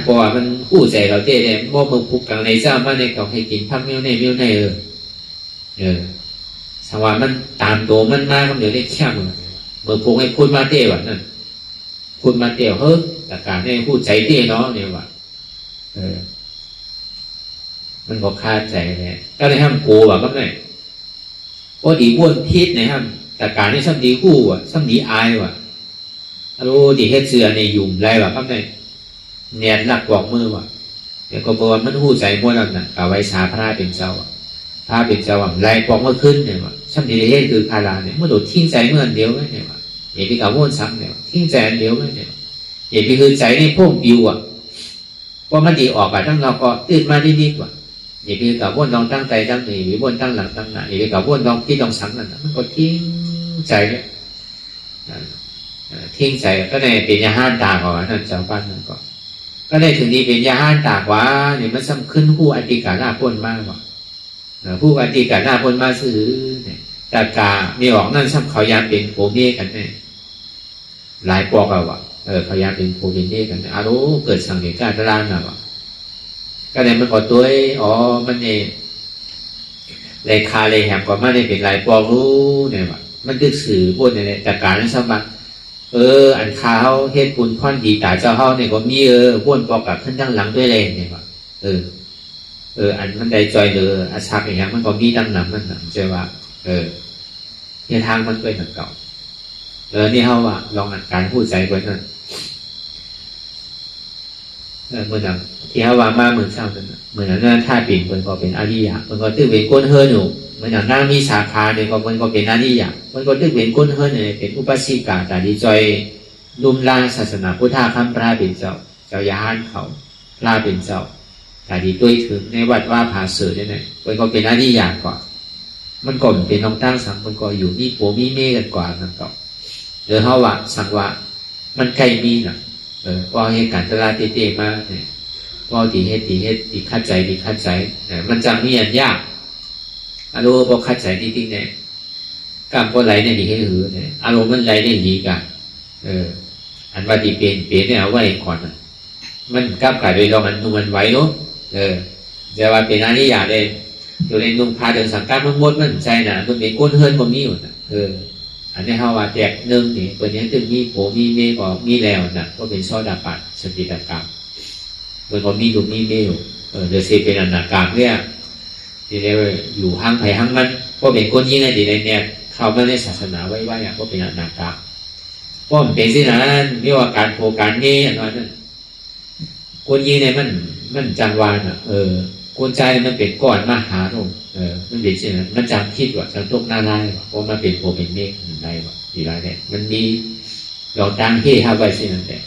พอมันพูดใจเราเต้เนี่ยว่ามึงผูกกันในเจ้ามาในเก่าให้กินพักเมี้ยวในสังวันมันตามตัวมันมากก็เดี๋ยวได้เที่ยงเมื่อพูดให้พูดมาเต้ว่ะนั่นพูดมาเต้แต่การให้พูดใจเต้เนาะเนี่ยว่ะมันก็คาดใจเลยก็เลยห้ามกูว่ะก็ได้พอดีบ้วนพิษนะครับแต่การนี้ซ้ำดีคู่ว่ะซ้ำดีอายว่ะรู้ดีเฮ็ดเสือในยุ่มไรว่ะก็ได้เนียนหลักบอกมือว่ะเดี๋ยวก็บอกว่ามันหู้ใจม้วนแล้วนะกับไว้ชาพระเป็นเจ้าพระเป็นเจ้าไรบอกเมื่อขึ้นเนี่ยว่ะซ้ำดีเฮ็ดคือคาราเนี่ยเมื่อโดดทิ้งใจเมื่อเดียวเนี่ยว่ะอย่าไปกับม้วนซ้ำเนี่ยทิ้งใจเดียวเนี่ยอย่าไปคือใจในพวกบิวอ่ะเพราะมันดีออกไปทั้งเราก็ตื่นมานิดๆว่ะอย่าไปกับม้วนลองตั้งใจตั้งหนีหรือม้วนตั้งหลังตั้งหน้าอย่าไปกับม้วนลองที่ลองซ้ำนั่นมันก็ทิ้งใจเนี่ยทิ้งใจก็ในเป็นยาห้านตากว่านั่นเจ้าบ้านนั่นก็ในถึงนี้เป็นยาห้านตากว่าเนี่ยมันซ้ำขึ้นผู้อธิการหน้าพ้นมากว่ะผู้อธิการหน้าพ้นมาซื้อเนี่ยตากามีออกนั่นซ้ำเขายามเป็นโผเมกันเนี่ยหลายปอกอะว่ะเขายามเป็นโผเมกันเกิดสังเกตการตลาดนะว่ะก็เลยมันขอตัวมันเนี่ยเลยคาเลยแหมกว่ามันเนี่ยเป็นหลายปอกรู้เนี่ยว่ะมันดึกสื่อพูดเนี่ยตากานั่นซ้ำมาอันข้าวเฮ็ดปุนค่อนดีตาเจ้าเฮาเนี่ยก็มีบ้วนปอกกับขึ้นด้านหลังด้วยเลยเนี่ยว่าอันมันได้จอยอาชาอย่างเงี้ยมันก็มีด้านหลังมันใช่ว่าเนี่ยทางมันเป็นแบบเก่านี่เฮาว่าลองอ่านการพูดใจไว้นั่นเมื่อนั้นที่เฮาว่ามาเหมือนเช้านั้นเหมือนนั้นถ้าปิ่นมันก็เป็นอริยะมันก็ตื้อเป็นก้นเฮืออยู่เหมือนอย่างนั้นมีสาขาเนี่ยก็มันก็เป็นอริยะมันก็ตื้อเป็นก้นเฮือเนี่ยเป็นอุปสิกาแต่ดีจอยลุ่มล่างศาสนาพุทธะคำพระเป็นเจ้ายานเขาพระเป็นเจ้าแต่ดีด้วยถึงในวัดว่าผาเสือเนี่ยมันก็เป็นอริยะก่อนมันก็เป็นน้องตั้งสังมันก็อยู่นี่โผมีเมฆกันกว่านั่นก็เดี๋ยวเขาว่าสังว่ามันใกล้มีน่ะว่าเหตุการณ์ตลาดเตะๆมาเนี่ยว่าดีเฮ็ดดีคัดใจมันจะมีอันยากอารมณ์พอคัดใจจริงๆเนี่ยกล้ามก็ไหลเนี่ยดีให้หือเนี่ยอารมณ์มันไหลได้ดีกันอันว่าดีเป็นเนี่ยเอาไว้ก่อนมันกล้ามขายโดยเรามันไหวเนาะจะว่าเป็นอริยะได้อยู่ในนุ่งผ้าเดินสังกัดมันหมดมันใจน่ะมันเป็นก้นเฮิร์นบ่มีอยู่น่ะอันนี้เฮาว่าแจกนึงนี่ตัวนี้ถึงมีโผมีเมฆก็มีแล้วน่ะก็เป็นซอดาปัดสติตกรรมมันก็มีดูมีเมฆเดี๋ยวสิเป็นอนาคตเนี่ยที่เรียกว่าอยู่ห้างไผ่ห้างมันก็เป็นคนยิ่งในดีในเนี่ยเข้ามาในศาสนาไว้ก็เป็นอนาคตเพราะมันเป็นสินั้นไม่ว่าการโผการเมฆอะไรนั่นคนยิ่งในมันจังวานอ่ะคนใจมันเป็นก้อนมหาโลกมันเป็นสินั้นมันจำคิดว่าจะตกหน้าได้เพราะมันเป็นโผเป็นเมฆได้ว่าดีไรเนี่ยมันมีเราตั้งที่ห้าไว้สินั้นแต่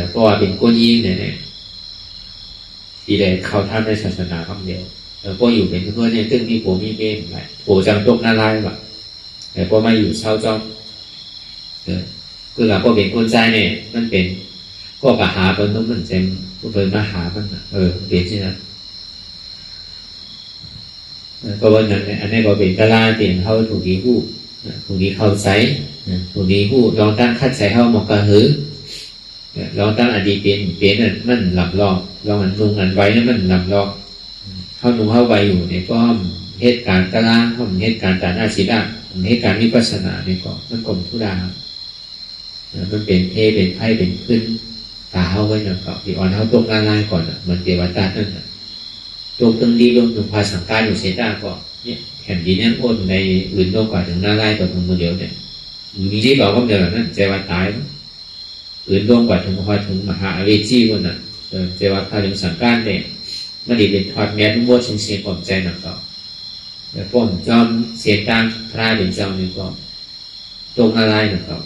เพราะว่าเป็นคนยิ่งเนี่ยทีแรกเขาทำในศาสนาคำเดียวก็อยู่เป็นเพื่อนเนี่ยซึ่งมีโผมีเมฆไงโผจังตกหน้าได้ว่า แต่พอมาอยู่เช่าจ้องคือกับพอเป็นคนใจเนี่ยมันเป็นก็กะหาเป็นต้องมันเต็มเป็นมาหามันเปลี่ยนใช่ไหมก็วันนั้นอันนี้ก็เป็นกะลาเปลี่ยนเขาถูกดีผู้ถูกดีเข้าใจถูกดีผู้ลองตั้งคัดใส่เข้าหมอกกระหือลองตั้งอดีตเป็นมันหลับลอกลองอันนุ่งอันไว้นั่นมันหลับลอกเข้านุ่งเข้าไว้อยู่เนี่ยก็เหตุการณ์กะลาเขาเหตุการณ์ตาหน้าสีดาเหตุการณ์วิปัสสนาเนี่ยก็มันกลมทุดามันเป็นเทเป็นไพ่เป็นขึ้นตาเข้าไว้เนี่ยก็ที่อ่อนเขาตรงกลางก่อนเหมือนเทวตานั่นตรงตึงดีลงถึงภาสังการอยู่เสียได้ก็เนี่ยแผ่นดินนั้นอ้นในอื่นโลกกว่าถึงหน้าไล่ต่อถึงมือเดียวเนี่ยมีที่บอกว่าเดียวนั้นเจวตายอื่นโลกกว่าถึงพอถึงมหาเวจีคนน่ะเจวตาถึงสังการเนี่ยมันดีเป็นทอดแม่ทุกโมชิงเสียผมใจหนักต่อแต่พวกจอมเสียตังพระเป็นเจ้านี่ก็ตรงอะไรหนักต่อ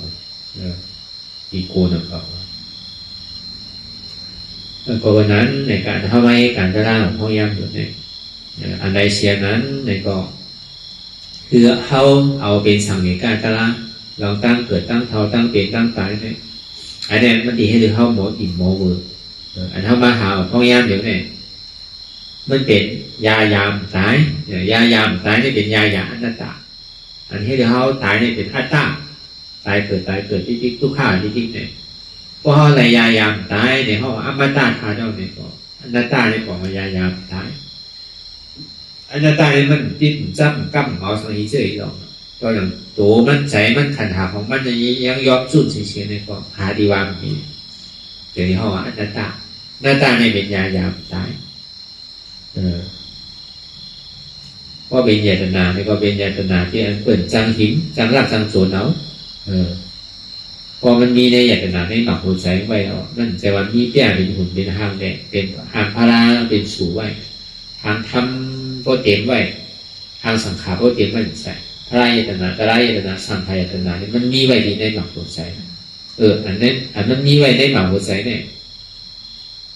อีโก้หนักต่อเพราะวันนั้นในการทำให้การกระด้างของพ่อยามอยู่ในอันใดเสียนั้นในก็คือเขาเอาเป็นสังเกตการกระด้างลองตั้งเกิดตั้งเท่าตั้งเปลี่ยนตั้งตายเนี่ยอันนี้มันดีให้ดูเขาโมอิ่มโมเวอร์อันเขามาหาพ่อยามเดี๋ยวเนี่ยมันเป็นยายามตายยายามตายนี่เป็นยายาอนัตตาอันที่เดี๋ยวเขาตายนี่เป็นอัตตาตายเกิดที่ทุกข้าที่เนี่ยเพราะอะไรยายามตายเนี่ยเขาอมตะข้าเจ้าเนี่ยก็อนัตตาเนี่ยบอกว่ายายามตายอนัตตาเนี่ยมันดิ้นจ้ำกั้มเอาสังหิเฉยหรอกก็อย่างตัวมันใจมันขันหาของมันจะยังยอมสุ่นเฉยๆเนี่ยก็หาดีวามนี้เดี๋ยวนี้เขาว่าอนัตตาเนี่ยเป็นยายามตายเพราะเป็นเจตนาเนี่ยก็เป็นเจตนาที่อันเปิดจังหิมจังรักจังโสนเอาพอมันมีในเจตนาในหมักหัวใจไว้แล้วนั่นใจวันมีแก่เป็นหุ่นเป็นห้างแดงเป็นหางพาราเป็นสูไว้หางทำโปรเต็มไว้หางสังขารโปรเต็มไว้ใส่พระเจตนาตระเจตนาสังขารเจตนาเนี่ยมันมีไว้ดีในหมักหัวใจอันนั้นมันมีไว้ในหมักหัวใจเนี่ย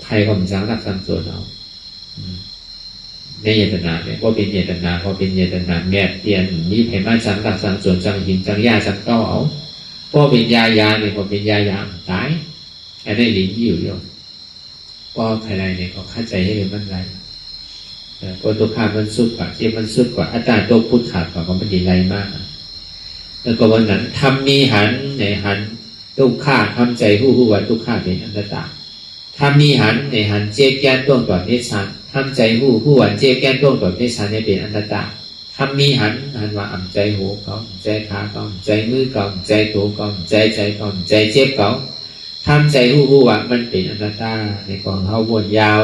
ไทยผมจังรักจังโสนเอาในเจตนาเนี่ยว่าเป็นเจตนาพอเป็นเจตนาแม่เปลี่ยนนี้เห็นมาจังตักจังส่วนจังหินจังยาจังเต้าเอาพอเป็นยาเนี่ยพอเป็นยาตายอันนี้หลิงอยู่เดียวพอภายในเนี่ยเขาเข้าใจให้มันไรพอตัวขามันสุดกว่าที่มันสุดกว่าอาจารย์ตัวพุทธขาดกว่าก็มันดีไรมากแล้วก็วันนั้นทำมีหันในหันตุกขาทำใจผู้ว่าตุกขาเป็นอนัตตาทำมีหันในหันเจ๊แก้ต้นต่อเนชานทำใจผู้ว่าเจ๊แก้ต้นต่อเนชานเนี่ยเป็นอนัตตาทำมีหันว่าอ่ำใจหัวเขาใจขาเขาใจมือเขาใจตัวเขาใจเขาใจเจ็บเขาทำใจผู้ว่ามันเป็นอนัตตาในกองเขาวนยาว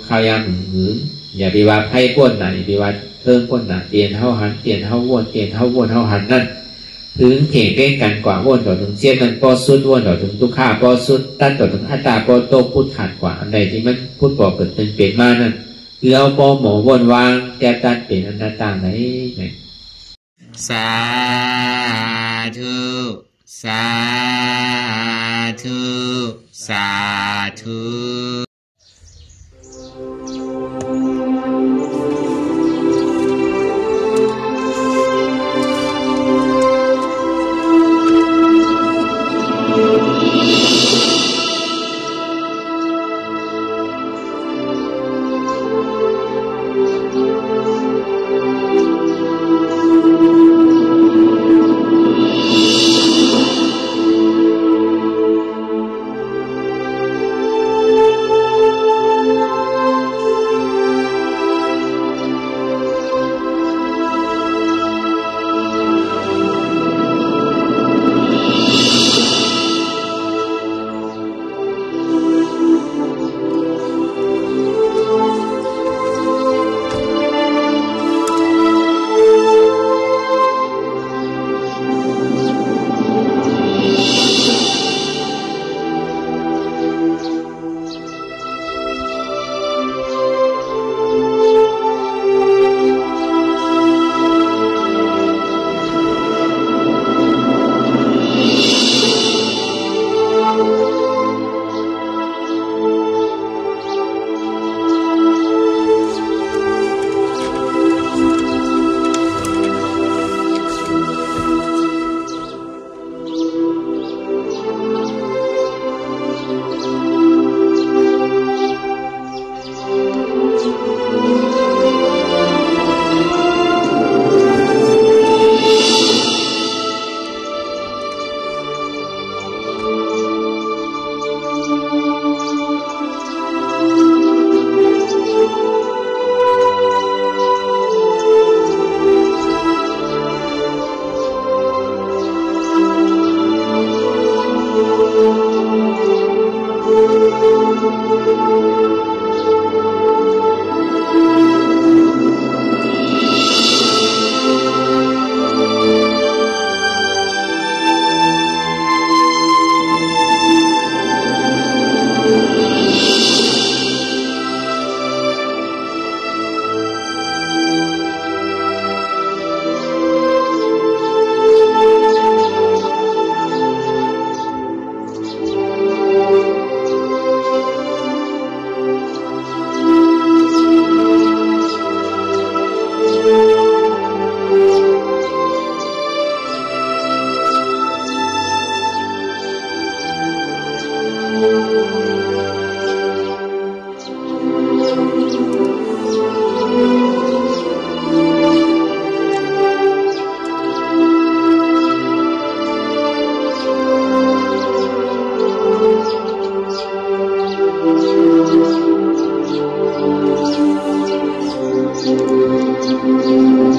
ข้าวยาวหึงอย่าไปว่าไพ่ป้นไหนไปว่าเพิ่มป้นไหนเปลี่ยนเขาหันเปลี่ยนเขาวนเปลี่ยนเขาวนเขาหันนั่นถึงเพ่งเพ่งกันกว่าวนต่อถึงเจ็บมันปอสุดวนต่อถึงทุกข้าปอสุดตั้นต่อถึงอัตตาปอโตพุทธขาดกว่าอันใดที่มันพุทธบอกเกิดเป็นมานั่นคือเอาปอหมอวนวางแก้ตันเป็นอนัตตาไหนสาธุสาธุสาธุ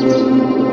ะ